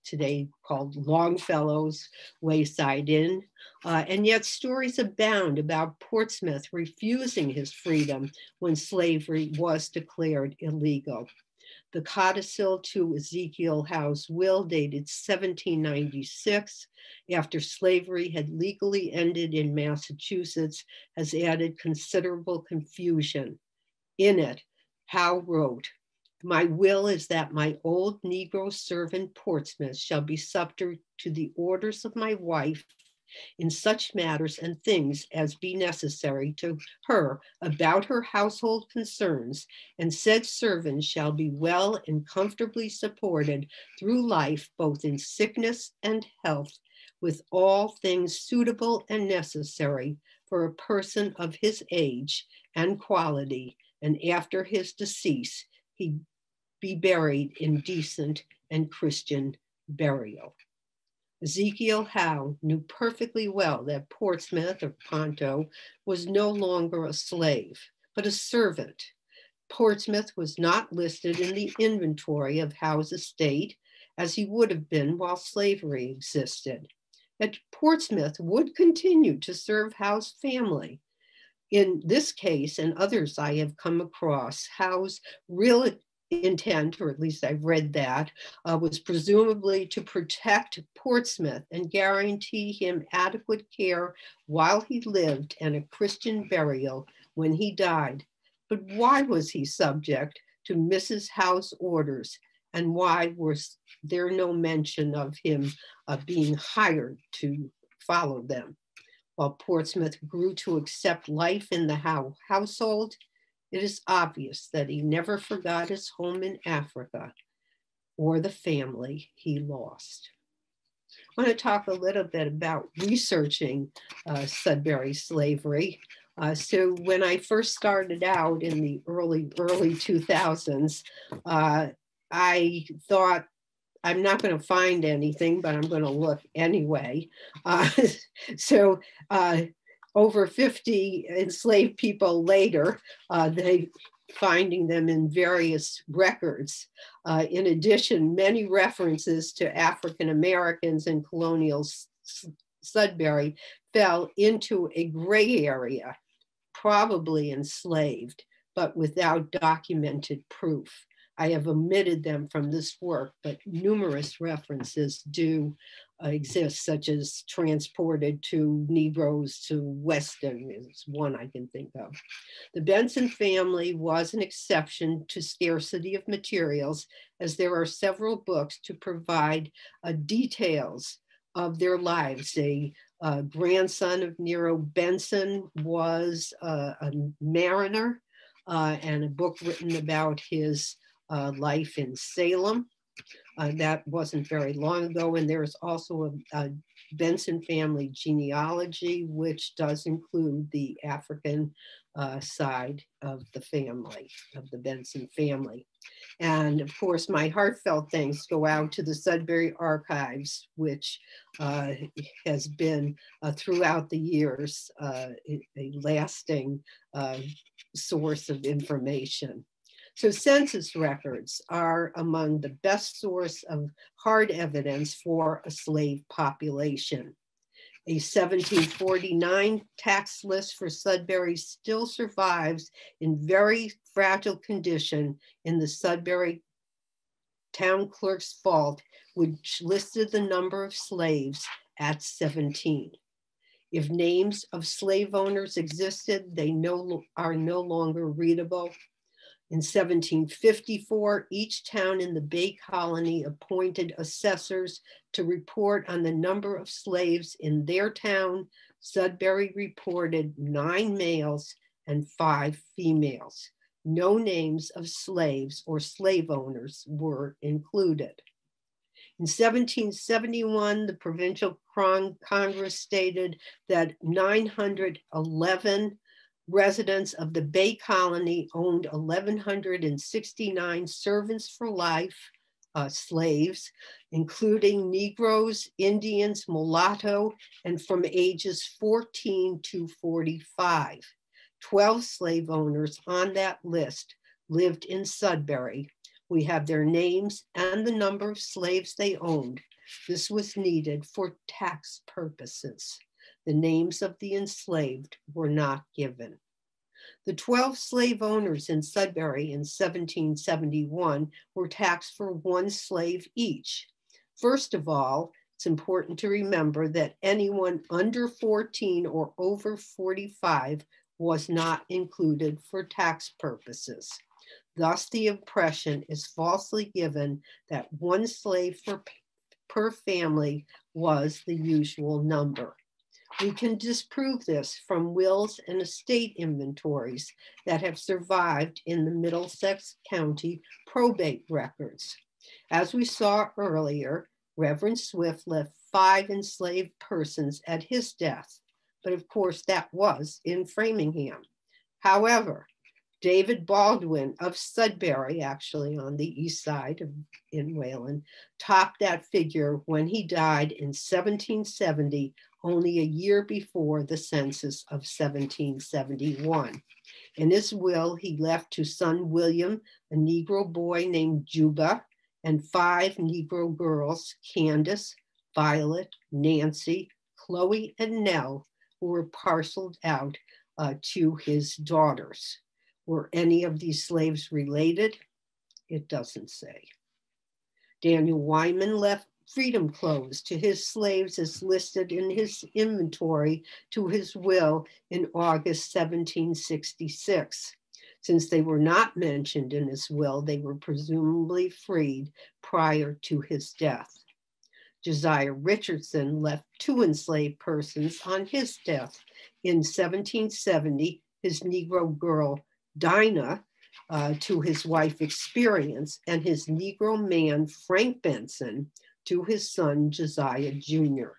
today called Longfellow's Wayside Inn. And yet stories abound about Portsmouth refusing his freedom when slavery was declared illegal. The codicil to Ezekiel Howe's will, dated 1796, after slavery had legally ended in Massachusetts, has added considerable confusion. In it, Howe wrote, "My will is that my old Negro servant Portsmouth shall be subject to the orders of my wife in such matters and things as be necessary to her about her household concerns, and said servant shall be well and comfortably supported through life, both in sickness and health, with all things suitable and necessary for a person of his age and quality, and after his decease he be buried in decent and Christian burial." Ezekiel Howe knew perfectly well that Portsmouth, or Ponto, was no longer a slave, but a servant. Portsmouth was not listed in the inventory of Howe's estate, as he would have been while slavery existed. Yet Portsmouth would continue to serve Howe's family. In this case and others I have come across, Howe's real intent, or at least I've read that, was presumably to protect Portsmouth and guarantee him adequate care while he lived and a Christian burial when he died. But why was he subject to Mrs. Howe's orders, and why was there no mention of him being hired to follow them? While Portsmouth grew to accept life in the Howe household, it is obvious that he never forgot his home in Africa or the family he lost. I want to talk a little bit about researching Sudbury slavery. So when I first started out in the early 2000s, I thought, I'm not going to find anything, but I'm going to look anyway. So over 50 enslaved people later, they finding them in various records. In addition, many references to African Americans in Colonial Sudbury fell into a gray area, probably enslaved, but without documented proof. I have omitted them from this work, but numerous references do exist, such as transported to Negroes to Weston is one I can think of. The Benson family was an exception to scarcity of materials, as there are several books to provide details of their lives. A grandson of Nero, Benson, was a mariner, and a book written about his life in Salem. That wasn't very long ago. And there's also a Benson family genealogy, which does include the African side of the family, of the Benson family. And of course, my heartfelt thanks go out to the Sudbury Archives, which has been throughout the years a lasting source of information. So census records are among the best source of hard evidence for a slave population. A 1749 tax list for Sudbury still survives in very fragile condition in the Sudbury town clerk's vault, which listed the number of slaves at 17. If names of slave owners existed, they are no longer readable. In 1754, each town in the Bay Colony appointed assessors to report on the number of slaves in their town. Sudbury reported 9 males and 5 females. No names of slaves or slave owners were included. In 1771, the Provincial Congress stated that 911 residents of the Bay Colony owned 1,169 servants for life, slaves, including Negroes, Indians, mulatto, and from ages 14 to 45. 12 slave owners on that list lived in Sudbury. We have their names and the number of slaves they owned. This was needed for tax purposes. The names of the enslaved were not given. The 12 slave owners in Sudbury in 1771 were taxed for 1 slave each. First of all, it's important to remember that anyone under 14 or over 45 was not included for tax purposes. Thus, the impression is falsely given that 1 slave per family was the usual number. We can disprove this from wills and estate inventories that have survived in the Middlesex County probate records. As we saw earlier, Reverend Swift left 5 enslaved persons at his death, but of course that was in Framingham. However, David Baldwin of Sudbury, actually on the east side in Wayland, topped that figure when he died in 1770, only a year before the census of 1771. In his will, he left to son William a Negro boy named Juba and 5 Negro girls, Candace, Violet, Nancy, Chloe, and Nell, who were parceled out to his daughters. Were any of these slaves related? It doesn't say. Daniel Wyman left freedom clothes to his slaves as listed in his inventory to his will in August 1766. Since they were not mentioned in his will, they were presumably freed prior to his death. Josiah Richardson left 2 enslaved persons on his death. In 1770, his Negro girl, Dinah, to his wife Experience, and his Negro man, Frank Benson, to his son, Josiah Jr.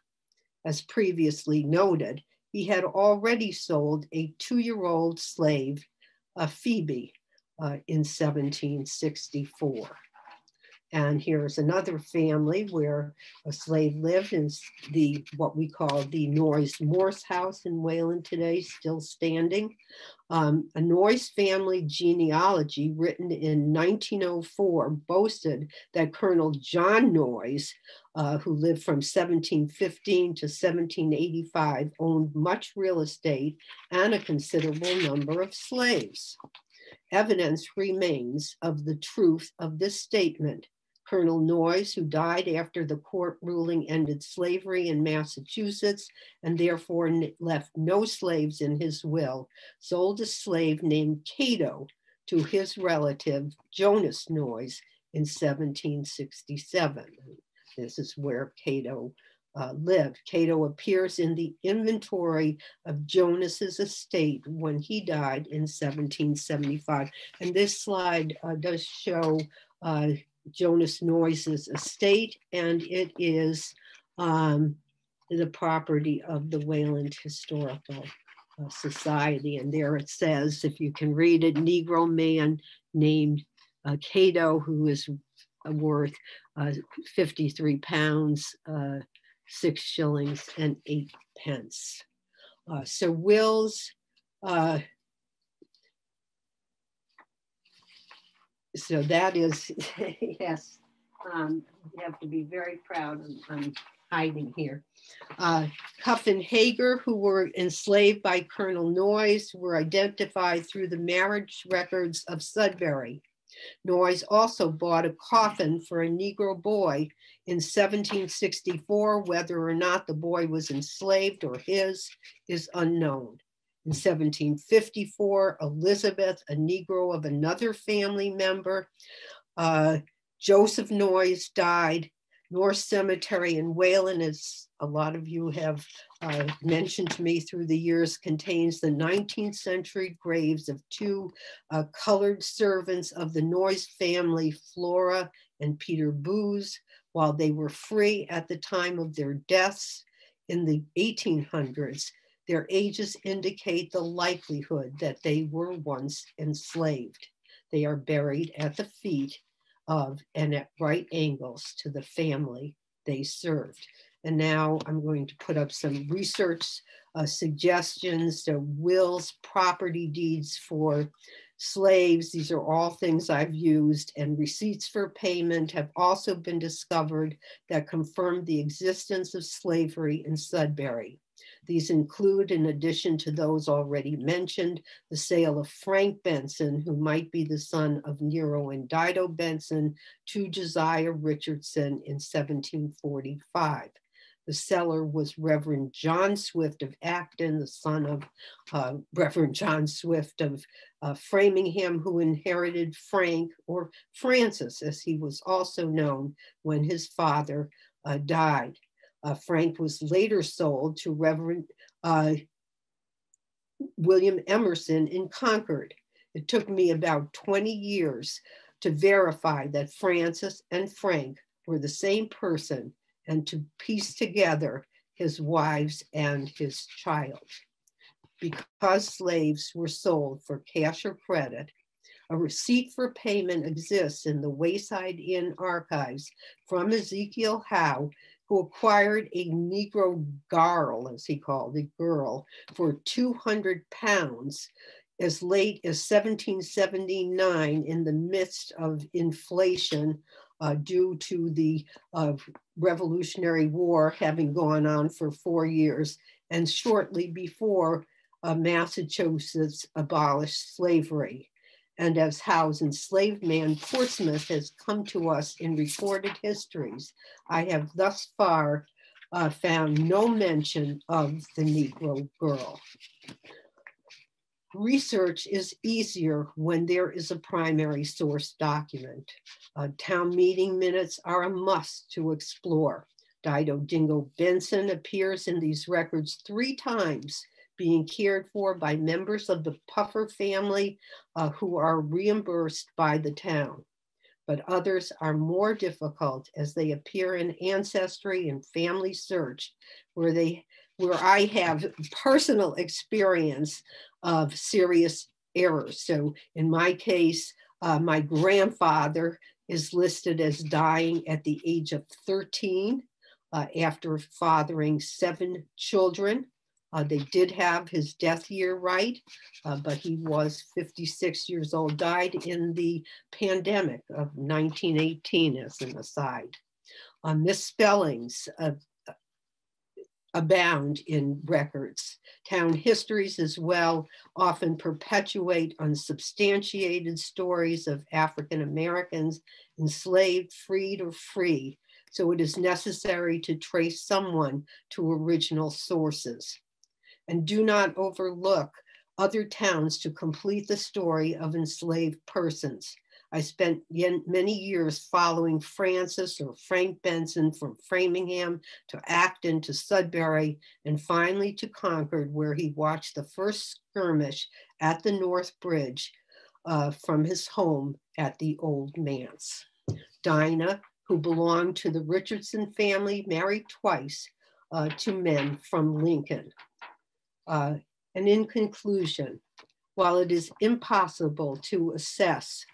As previously noted, he had already sold a 2-year-old slave, Phoebe, in 1764. And here's another family where a slave lived in what we call the Noyes Morse house in Wayland today, still standing. A Noyes family genealogy written in 1904 boasted that Colonel John Noyes, who lived from 1715 to 1785, owned much real estate and a considerable number of slaves. Evidence remains of the truth of this statement. Colonel Noyes, who died after the court ruling ended slavery in Massachusetts and therefore left no slaves in his will, sold a slave named Cato to his relative Jonas Noyes in 1767. This is where Cato lived. Cato appears in the inventory of Jonas's estate when he died in 1775. And this slide does show Jonas Noyes' estate, and it is the property of the Wayland Historical Society. And there it says, if you can read it, Negro man named Cato, who is worth 53 pounds, 6 shillings and 8 pence. So wills, so that is, yes, you have to be very proud. I'm hiding here. Cuff and Hager, who were enslaved by Colonel Noyes, were identified through the marriage records of Sudbury. Noyes also bought a coffin for a Negro boy in 1764. Whether or not the boy was enslaved or his is unknown. In 1754, Elizabeth, a Negro of another family member, Joseph Noyes, died. North Cemetery in Wayland, as a lot of you have mentioned to me through the years, contains the 19th century graves of 2 colored servants of the Noyes family, Flora and Peter Booz, while they were free at the time of their deaths in the 1800s. Their ages indicate the likelihood that they were once enslaved. They are buried at the feet of and at right angles to the family they served. And now I'm going to put up some research suggestions. So wills, property deeds for slaves. These are all things I've used, and receipts for payment have also been discovered that confirm the existence of slavery in Sudbury. These include, in addition to those already mentioned, the sale of Frank Benson, who might be the son of Nero and Dido Benson, to Josiah Richardson in 1745. The seller was Reverend John Swift of Acton, the son of Reverend John Swift of Framingham, who inherited Frank, or Francis, as he was also known, when his father died. Frank was later sold to Reverend William Emerson in Concord. It took me about 20 years to verify that Francis and Frank were the same person and to piece together his wives and his child. Because slaves were sold for cash or credit, a receipt for payment exists in the Wayside Inn archives from Ezekiel Howe, who acquired a Negro girl, as he called it, girl, for 200 pounds as late as 1779 in the midst of inflation due to the Revolutionary War having gone on for 4 years, and shortly before Massachusetts abolished slavery. And as Howe's enslaved man Portsmouth has come to us in recorded histories, I have thus far found no mention of the Negro girl. Research is easier when there is a primary source document. Town meeting minutes are a must to explore. Dido Dingo Benson appears in these records 3 times, being cared for by members of the Puffer family who are reimbursed by the town. But others are more difficult as they appear in Ancestry and Family Search, where I have personal experience of serious errors. So in my case, my grandfather is listed as dying at the age of 13 after fathering 7 children. They did have his death year right, but he was 56 years old, died in the pandemic of 1918 as an aside. Misspellings abound in records. Town histories as well often perpetuate unsubstantiated stories of African Americans enslaved, freed, or free. So it is necessary to trace someone to original sources. And do not overlook other towns to complete the story of enslaved persons. I spent many years following Francis or Frank Benson from Framingham to Acton to Sudbury and finally to Concord, where he watched the first skirmish at the North Bridge from his home at the Old Manse. Dinah, who belonged to the Richardson family, married twice to men from Lincoln. And in conclusion, while it is impossible to assess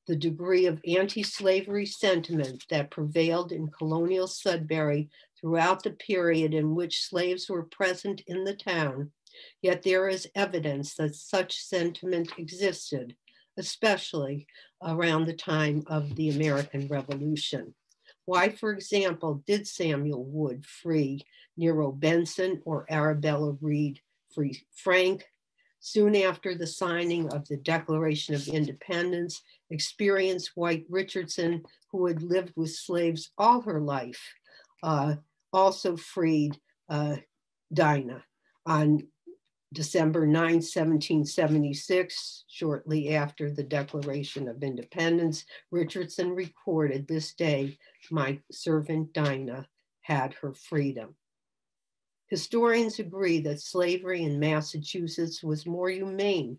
the degree of anti-slavery sentiment that prevailed in colonial Sudbury throughout the period in which slaves were present in the town, yet there is evidence that such sentiment existed, especially around the time of the American Revolution. Why, for example, did Samuel Wood free Nero Benson or Arabella Reed free Frank? Soon after the signing of the Declaration of Independence, experienced white Richardson, who had lived with slaves all her life, also freed Dinah. On December 9, 1776, shortly after the Declaration of Independence, Richardson recorded, "This day, my servant Dinah had her freedom." Historians agree that slavery in Massachusetts was more humane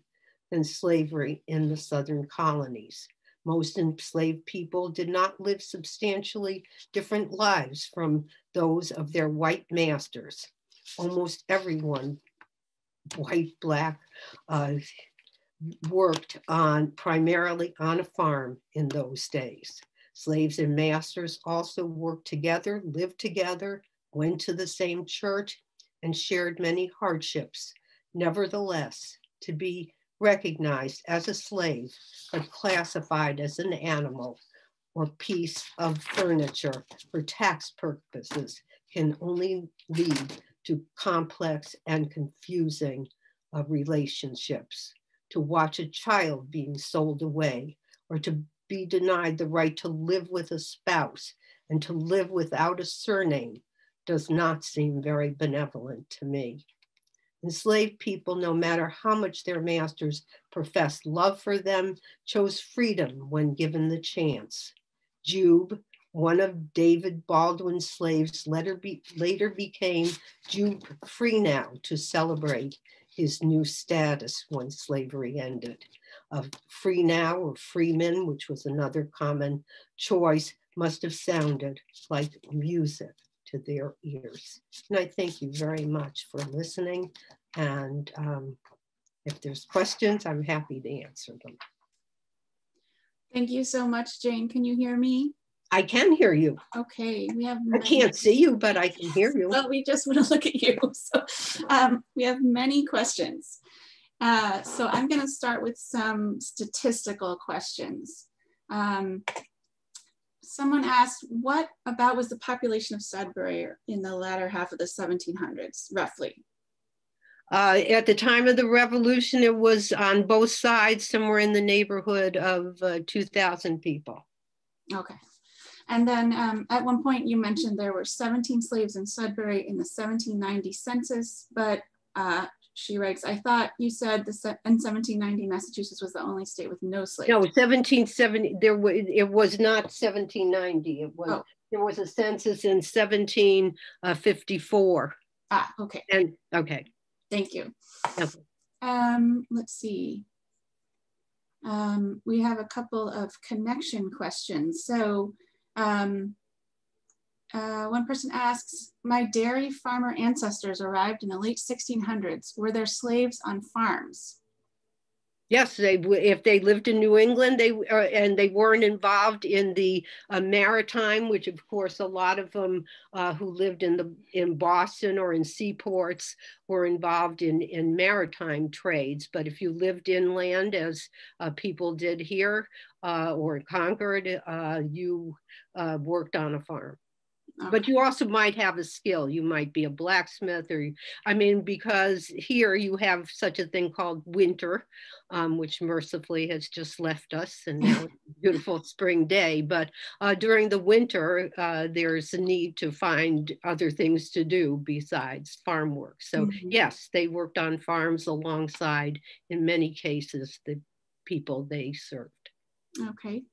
than slavery in the Southern colonies. Most enslaved people did not live substantially different lives from those of their white masters. Almost everyone, white, black, worked primarily on a farm in those days. Slaves and masters also worked together, lived together, went to the same church, and shared many hardships. Nevertheless, to be recognized as a slave, but classified as an animal or piece of furniture for tax purposes can only lead to complex and confusing relationships. To watch a child being sold away, or to be denied the right to live with a spouse and to live without a surname, does not seem very benevolent to me. Enslaved people, no matter how much their masters professed love for them, chose freedom when given the chance. Jube, one of David Baldwin's slaves, later became Jube Free Now to celebrate his new status when slavery ended. Free Now or Freeman, which was another common choice, must have sounded like music to their ears. And I thank you very much for listening. And if there's questions, I'm happy to answer them. Thank you so much, Jane. Can you hear me? I can hear you. Okay, we have. I can't see you, but I can hear you. Well, we just want to look at you. So we have many questions. So I'm going to start with some statistical questions. Someone asked, what about was the population of Sudbury in the latter half of the 1700s, roughly? At the time of the Revolution, it was on both sides, somewhere in the neighborhood of 2,000 people. Okay. And then at one point you mentioned there were 17 slaves in Sudbury in the 1790 census, but she writes, I thought you said in 1790 Massachusetts was the only state with no slaves. No, 1770, it was not 1790. It was, there was a census in 1754. Ah, okay. And okay. Thank you. Okay. Let's see. We have a couple of connection questions. So one person asks, my dairy farmer ancestors arrived in the late 1600s. Were there slaves on farms? Yes, if they lived in New England, and they weren't involved in the maritime, which of course a lot of them who lived in Boston or in seaports were involved in maritime trades. But if you lived inland, as people did here or in Concord, you worked on a farm. Okay. But you also might have a skill. You might be a blacksmith, because here you have such a thing called winter, which mercifully has just left us, and now it's a beautiful spring day. But during the winter, there's a need to find other things to do besides farm work. So yes, they worked on farms alongside, in many cases, the people they served. Okay.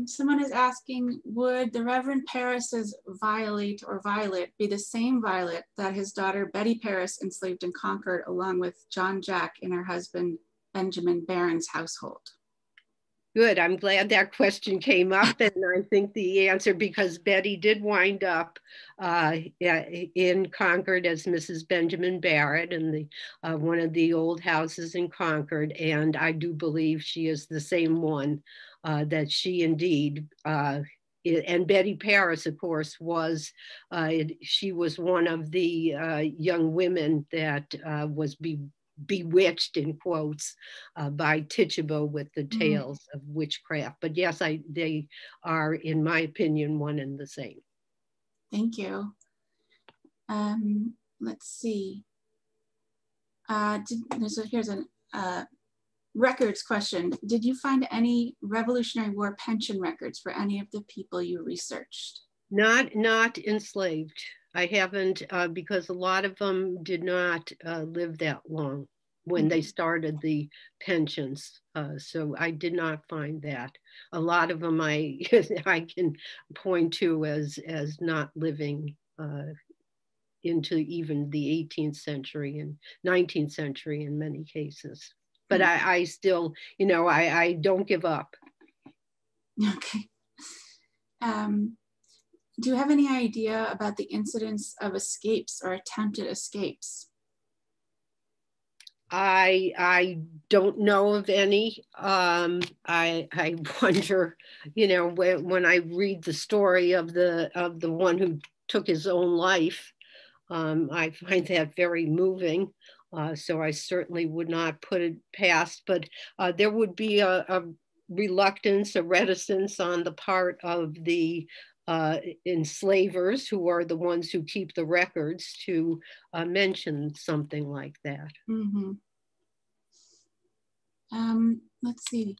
Someone is asking, would the Reverend Parris's Violet or Violet be the same Violet that his daughter Betty Parris enslaved and conquered along with John Jack in her husband Benjamin Barron's household? Good, I'm glad that question came up, and I think the answer, because Betty did wind up in Concord as Mrs. Benjamin Barrett in the one of the old houses in Concord, and I do believe she is the same one that she indeed, and Betty Parris, of course, she was one of the young women that was bewitched, in quotes, by Titubo with the tales of witchcraft. But yes, they are, in my opinion, one and the same. Thank you. Let's see. Here's a records question. Did you find any Revolutionary War pension records for any of the people you researched? Not enslaved. I haven't, because a lot of them did not live that long when they started the pensions. So I did not find that. A lot of them I can point to as not living into even the 18th century and 19th century in many cases. But I still, I don't give up. Okay. Do you have any idea about the incidence of escapes or attempted escapes? I don't know of any. I wonder, when I read the story of the one who took his own life, I find that very moving. So I certainly would not put it past, but there would be a reluctance, a reticence on the part of the enslavers, who are the ones who keep the records, to mention something like that. Let's see.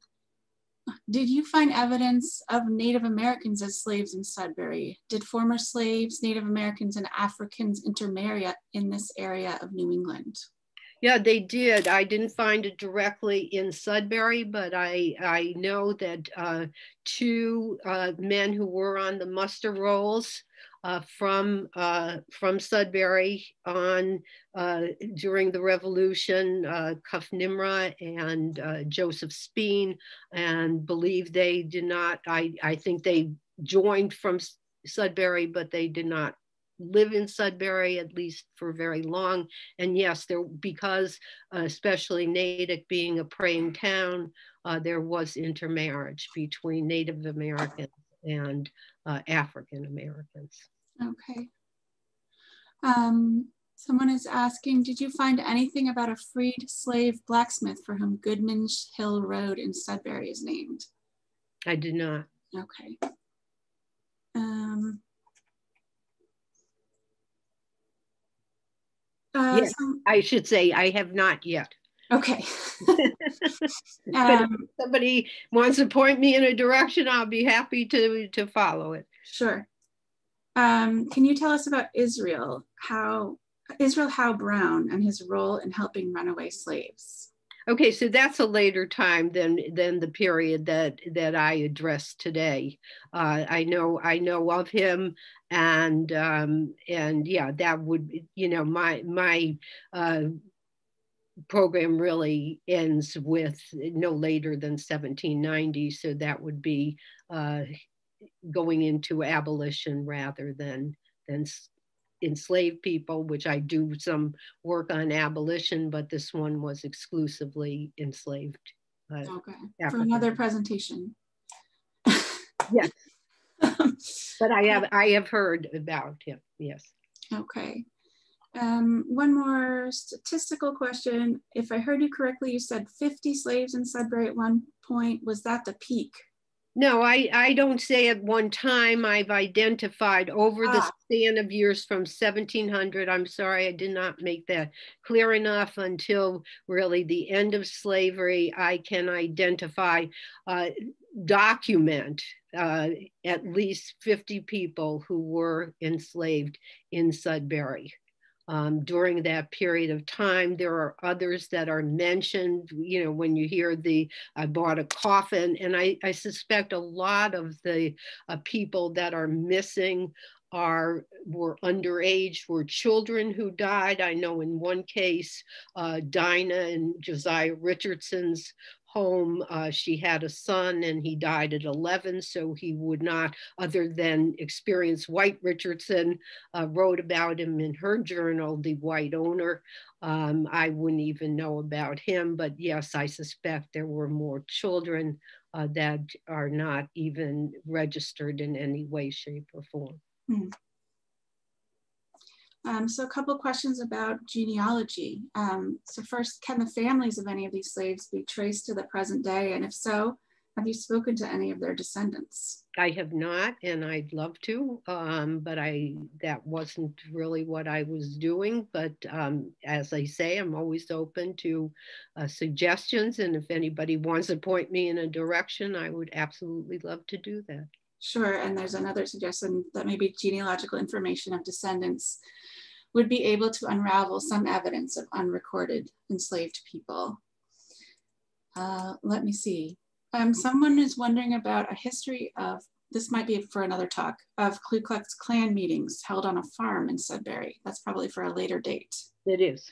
Did you find evidence of Native Americans as slaves in Sudbury? Did former slaves, Native Americans, and Africans intermarry in this area of New England? Yeah, they did. I didn't find it directly in Sudbury, but I know that two men who were on the muster rolls from Sudbury on during the Revolution, Cuff Nimrah and Joseph Speen, and believe they did not, I think they joined from Sudbury, but they did not live in Sudbury, at least for very long. And yes, because especially Natick being a praying town, there was intermarriage between Native Americans and African Americans. Okay. Someone is asking, did you find anything about a freed slave blacksmith for whom Goodman's Hill Road in Sudbury is named? I did not. Okay. Yes, I should say I have not yet. Okay. But if somebody wants to point me in a direction, I'll be happy to follow it. Sure. Can you tell us about Israel Howe Brown and his role in helping runaway slaves? Okay, so that's a later time than the period that I addressed today. I know of him, and yeah, that would, my program really ends with no later than 1790, so that would be going into abolition rather than enslaved people, which I do some work on abolition, but this one was exclusively enslaved. Okay, African. for another presentation. Yes, but I have heard about him, yes. Okay. One more statistical question. If I heard you correctly, you said 50 slaves in Sudbury at one point. Was that the peak? No, I don't say at one time. I've identified over the span of years from 1700. I'm sorry, I did not make that clear enough until really the end of slavery. I can identify, document at least 50 people who were enslaved in Sudbury. During that period of time. There are others that are mentioned, you know, when you hear I bought a coffin, and I suspect a lot of the people that are missing were underage, were children who died. I know in one case, Dinah and Josiah Richardson's home, she had a son and he died at 11, so he would not, other than experience White Richardson, wrote about him in her journal, The White Owner. I wouldn't even know about him, but yes, I suspect there were more children that are not even registered in any way, shape, or form. So a couple questions about genealogy. So first, can the families of any of these slaves be traced to the present day? And if so, have you spoken to any of their descendants? I have not, and I'd love to, but that wasn't really what I was doing. But as I say, I'm always open to suggestions. And if anybody wants to point me in a direction, I would absolutely love to do that. Sure, and there's another suggestion that maybe genealogical information of descendants would be able to unravel some evidence of unrecorded enslaved people. Let me see. Someone is wondering about a history of, this might be for another talk, of Ku Klux Klan meetings held on a farm in Sudbury. That's probably for a later date. It is.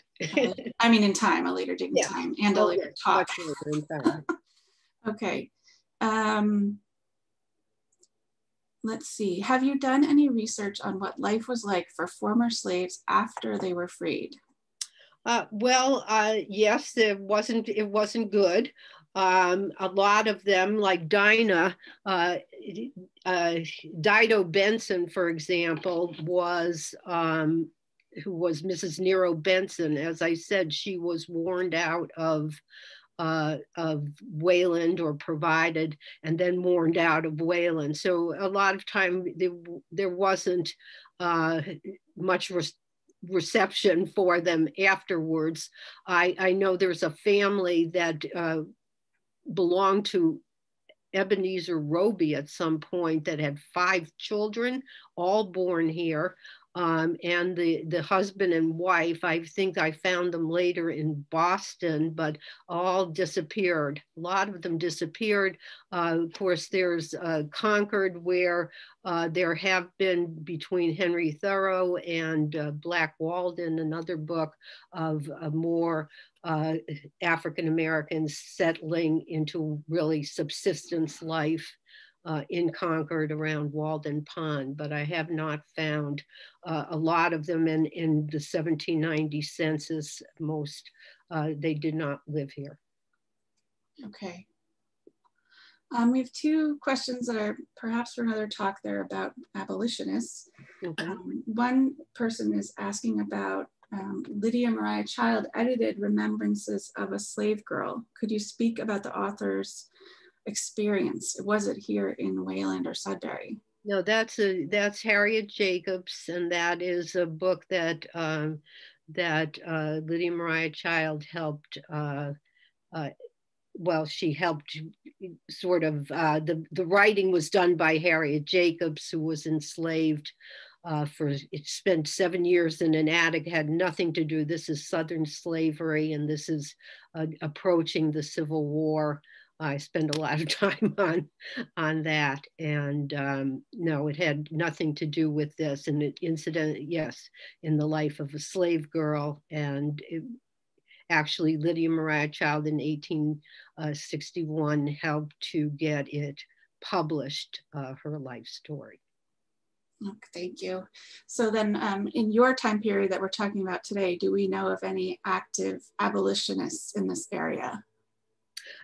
I mean in time, a later date in time, and a later talk. Okay. Let's see, have you done any research on what life was like for former slaves after they were freed? Yes, it wasn't good. A lot of them, like Dinah, Dido Benson, for example, who was Mrs. Nero Benson. As I said, she was warned out of Wayland, or provided, and then warned out of Wayland. So a lot of time there wasn't much reception for them afterwards. I know there's a family that belonged to Ebenezer Roby at some point that had 5 children, all born here. And the husband and wife, I think I found them later in Boston, but all disappeared. A lot of them disappeared. Of course, there's Concord, where there have been, between Henry Thoreau and Black Walden, another book of more African Americans settling into really subsistence life in Concord around Walden Pond, but I have not found a lot of them in the 1790 census. Most, they did not live here. Okay. We have 2 questions that are perhaps for another talk there about abolitionists. Okay. One person is asking about Lydia Mariah Child edited Remembrances of a Slave Girl. Could you speak about the author's experience? Was it here in Wayland or Sudbury? No, that's Harriet Jacobs, and that is a book that Lydia Mariah Child helped. She helped sort of. The writing was done by Harriet Jacobs, who was enslaved spent 7 years in an attic, had nothing to do. This is Southern slavery, and this is approaching the Civil War. I spend a lot of time on that, and no, it had nothing to do with this. And an incident, yes, in the life of a slave girl, and actually Lydia Mariah Child in 1861 helped to get it published, her life story. Okay, thank you. So then in your time period that we're talking about today, do we know of any active abolitionists in this area?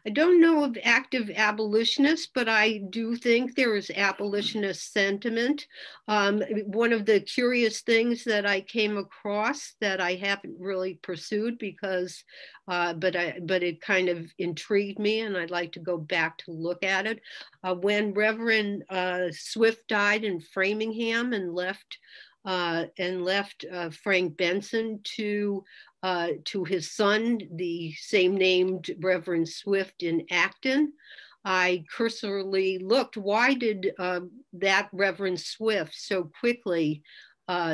I don't know of active abolitionists, but I do think there is abolitionist sentiment. One of the curious things that I came across that I haven't really pursued because, but it kind of intrigued me, and I'd like to go back to look at it. When Reverend Swift died in Framingham and left Frank Benson to his son, the same named Reverend Swift in Acton, I cursorily looked, why did that Reverend Swift so quickly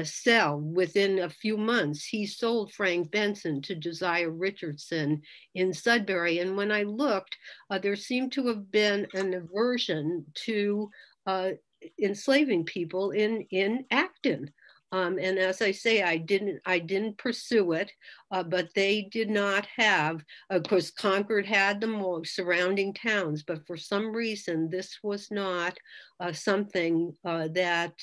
sell within a few months? He sold Frank Benson to Josiah Richardson in Sudbury. And when I looked, there seemed to have been an aversion to enslaving people in Acton. And as I say, I didn't pursue it, but they did not have, of course, Concord had the most surrounding towns, but for some reason, this was not something that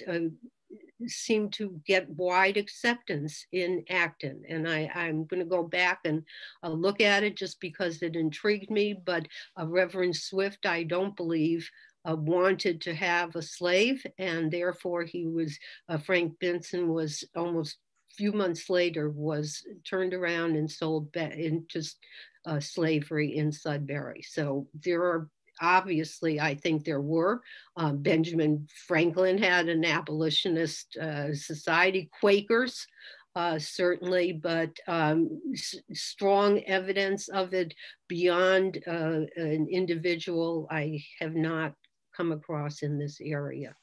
seemed to get wide acceptance in Acton. And I'm going to go back and look at it just because it intrigued me, but Reverend Swift, I don't believe, wanted to have a slave, and therefore he was, Frank Benson was almost a few months later was turned around and sold into slavery in Sudbury. So there are obviously, I think there were. Benjamin Franklin had an abolitionist society, Quakers, certainly, but strong evidence of it beyond an individual, I have not come across in this area.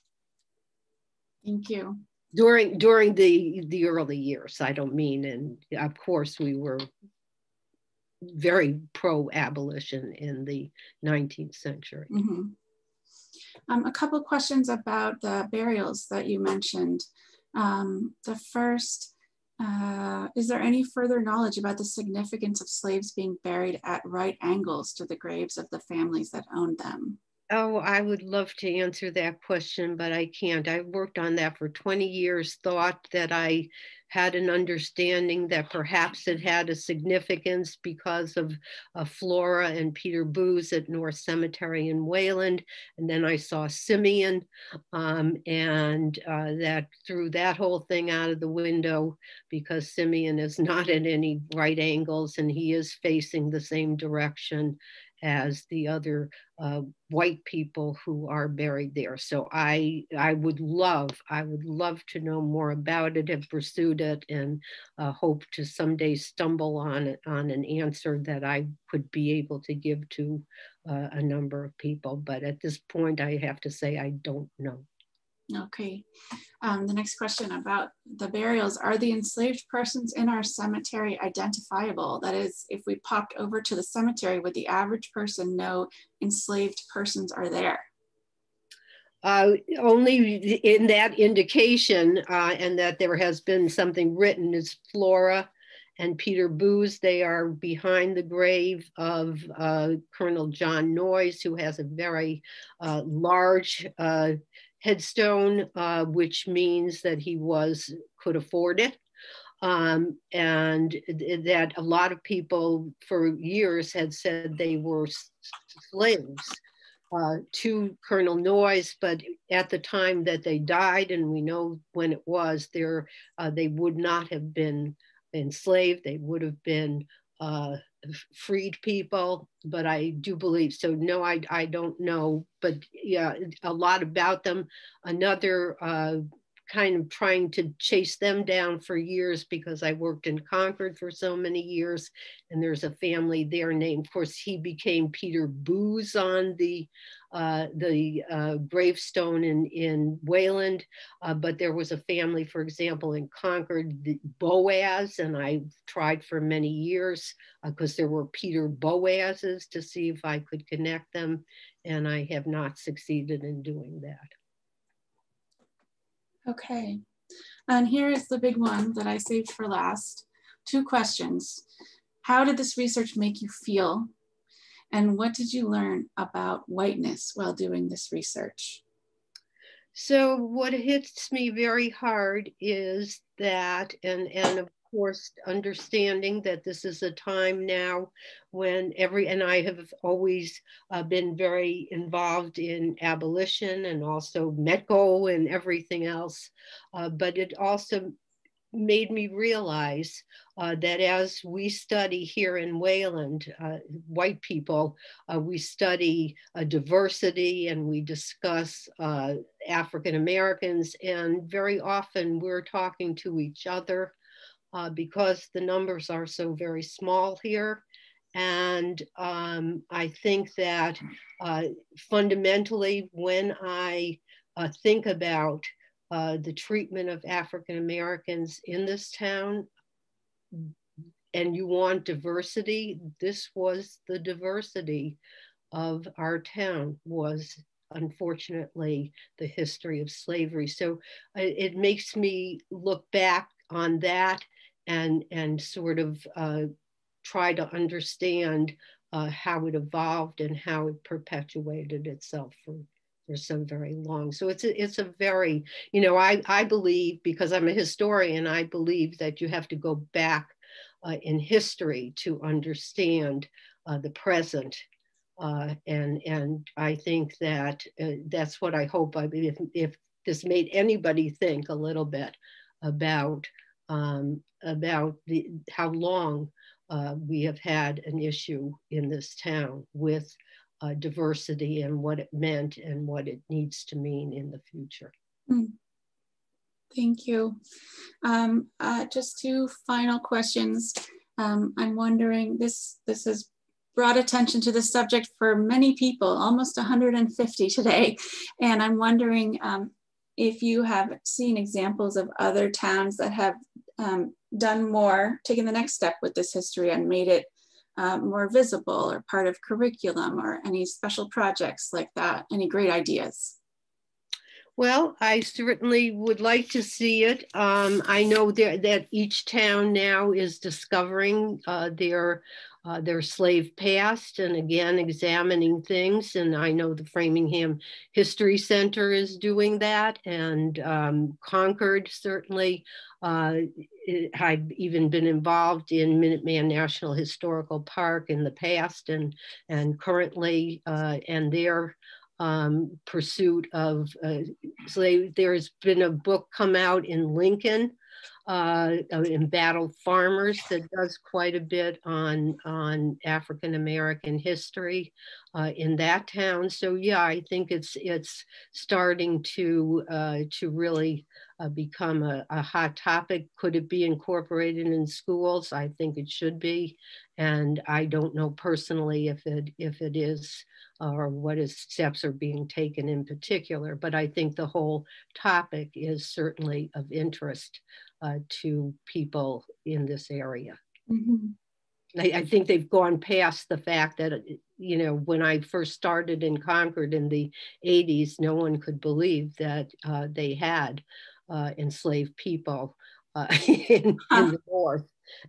Thank you. During the early years, I don't mean, and of course we were very pro-abolition in the 19th century. Mm-hmm. A couple questions about the burials that you mentioned. The first, is there any further knowledge about the significance of slaves being buried at right angles to the graves of the families that owned them? Oh, I would love to answer that question, but I can't. I've worked on that for 20 years, thought that I had an understanding that perhaps it had a significance because of Flora and Peter Booz at North Cemetery in Wayland. And then I saw Simeon, and that threw that whole thing out of the window because Simeon is not at any right angles and he is facing the same direction as the other white people who are buried there. So I would love to know more about it, have pursued it, and hope to someday stumble on an answer that I could be able to give to a number of people. But at this point, I have to say I don't know. Okay. The next question about the burials. Are the enslaved persons in our cemetery identifiable? That is, if we popped over to the cemetery, would the average person know enslaved persons are there? Only in that indication and that there has been something written is Flora and Peter Booz. They are behind the grave of Colonel John Noyes, who has a very large headstone, which means that he could afford it. And that a lot of people for years had said they were slaves to Colonel Noyes, but at the time that they died, and we know when it was, they would not have been enslaved. They would have been freed people, but I do believe, so no, I don't know, but yeah, a lot about them. Another kind of trying to chase them down for years because I worked in Concord for so many years, and there's a family there named, of course, he became Peter Booz on the gravestone in Wayland, but there was a family, for example, in Concord, the Boaz, and I tried for many years because there were Peter Boazes to see if I could connect them, and I have not succeeded in doing that. Okay, and here is the big one that I saved for last. 2 questions. How did this research make you feel? And what did you learn about whiteness while doing this research? So what hits me very hard is that, and of course, understanding that this is a time now when and I have always been very involved in abolition and also Metco and everything else, but it also made me realize that as we study here in Wayland, white people, we study diversity and we discuss African Americans, and very often we're talking to each other because the numbers are so very small here. And I think that fundamentally, when I think about the treatment of African Americans in this town, and you want diversity, this was the diversity of our town, was unfortunately the history of slavery. So it makes me look back on that and sort of try to understand how it evolved and how it perpetuated itself for so very long. So it's a very, you know, I believe, because I'm a historian, I believe that you have to go back in history to understand the present. And I think that that's what I hope. I mean, if this made anybody think a little bit about how long we have had an issue in this town with diversity and what it meant and what it needs to mean in the future. Thank you. Just two final questions. I'm wondering, this has brought attention to the subject for many people, almost 150 today. And I'm wondering if you have seen examples of other towns that have done more, taken the next step with this history and made it more visible or part of curriculum, or any special projects like that. Any great ideas? Well, I certainly would like to see it. I know that each town now is discovering their slave past and again examining things. And I know the Framingham History Center is doing that, and Concord certainly. I've even been involved in Minuteman National Historical Park in the past and currently, and their pursuit of slave. There's been a book come out in Lincoln, Embattled Farmers, that does quite a bit on African American history in that town. So yeah, I think it's starting to really become a hot topic. Could it be incorporated in schools? I think it should be, and I don't know personally if it is or what steps are being taken in particular. But I think the whole topic is certainly of interest to people in this area. Mm-hmm. I think they've gone past the fact that, you know, when I first started in Concord in the 80s, no one could believe that they had enslaved people in the North.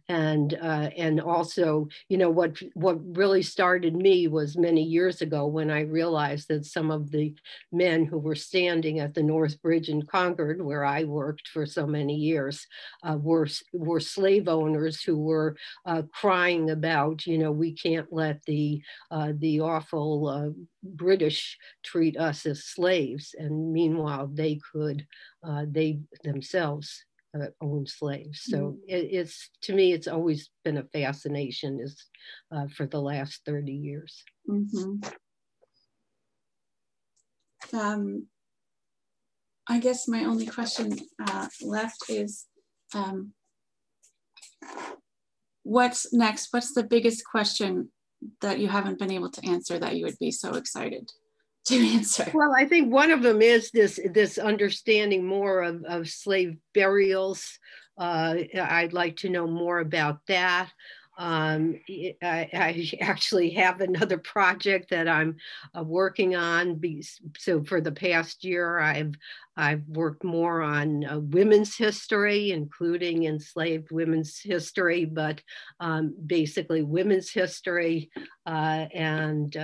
And also, you know, what really started me was many years ago when I realized that some of the men who were standing at the North Bridge in Concord, where I worked for so many years, were slave owners who were crying about, you know, we can't let the awful British treat us as slaves, and meanwhile they themselves own slaves. So it's, to me, it's always been a fascination for the last 30 years. Mm-hmm. I guess my only question left is, what's next? What's the biggest question that you haven't been able to answer that you would be so excited to answer? Well, I think one of them is this understanding more of slave burials. I'd like to know more about that. I actually have another project that I'm working on. So for the past year, I've worked more on women's history, including enslaved women's history, but basically women's history and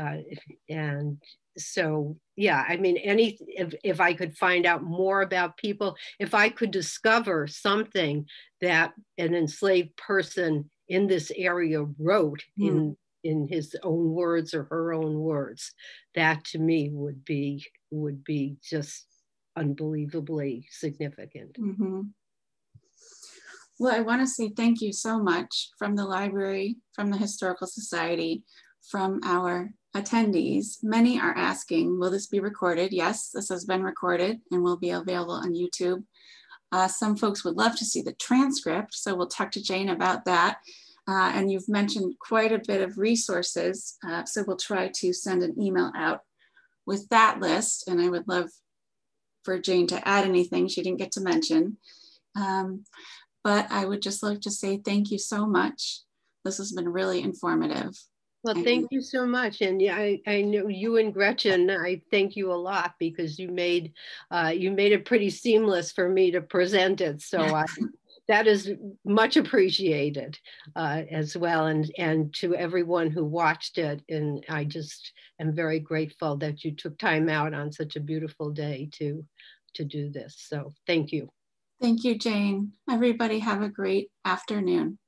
so yeah, I mean, if I could find out more about people, if I could discover something that an enslaved person in this area wrote in his own words or her own words, that to me would be just unbelievably significant. Well, I want to say thank you so much from the library, from the Historical Society, from our attendees. Many are asking, will this be recorded? Yes, this has been recorded and will be available on YouTube. Some folks would love to see the transcript, so we'll talk to Jane about that. And you've mentioned quite a bit of resources, so we'll try to send an email out with that list. And I would love for Jane to add anything she didn't get to mention. But I would just like to say thank you so much. This has been really informative. Well, thank you so much. And yeah, I know you and Gretchen, I thank you a lot because you made it pretty seamless for me to present it. So that is much appreciated as well. And to everyone who watched it. And I just am very grateful that you took time out on such a beautiful day to do this. So thank you. Thank you, Jane. Everybody have a great afternoon.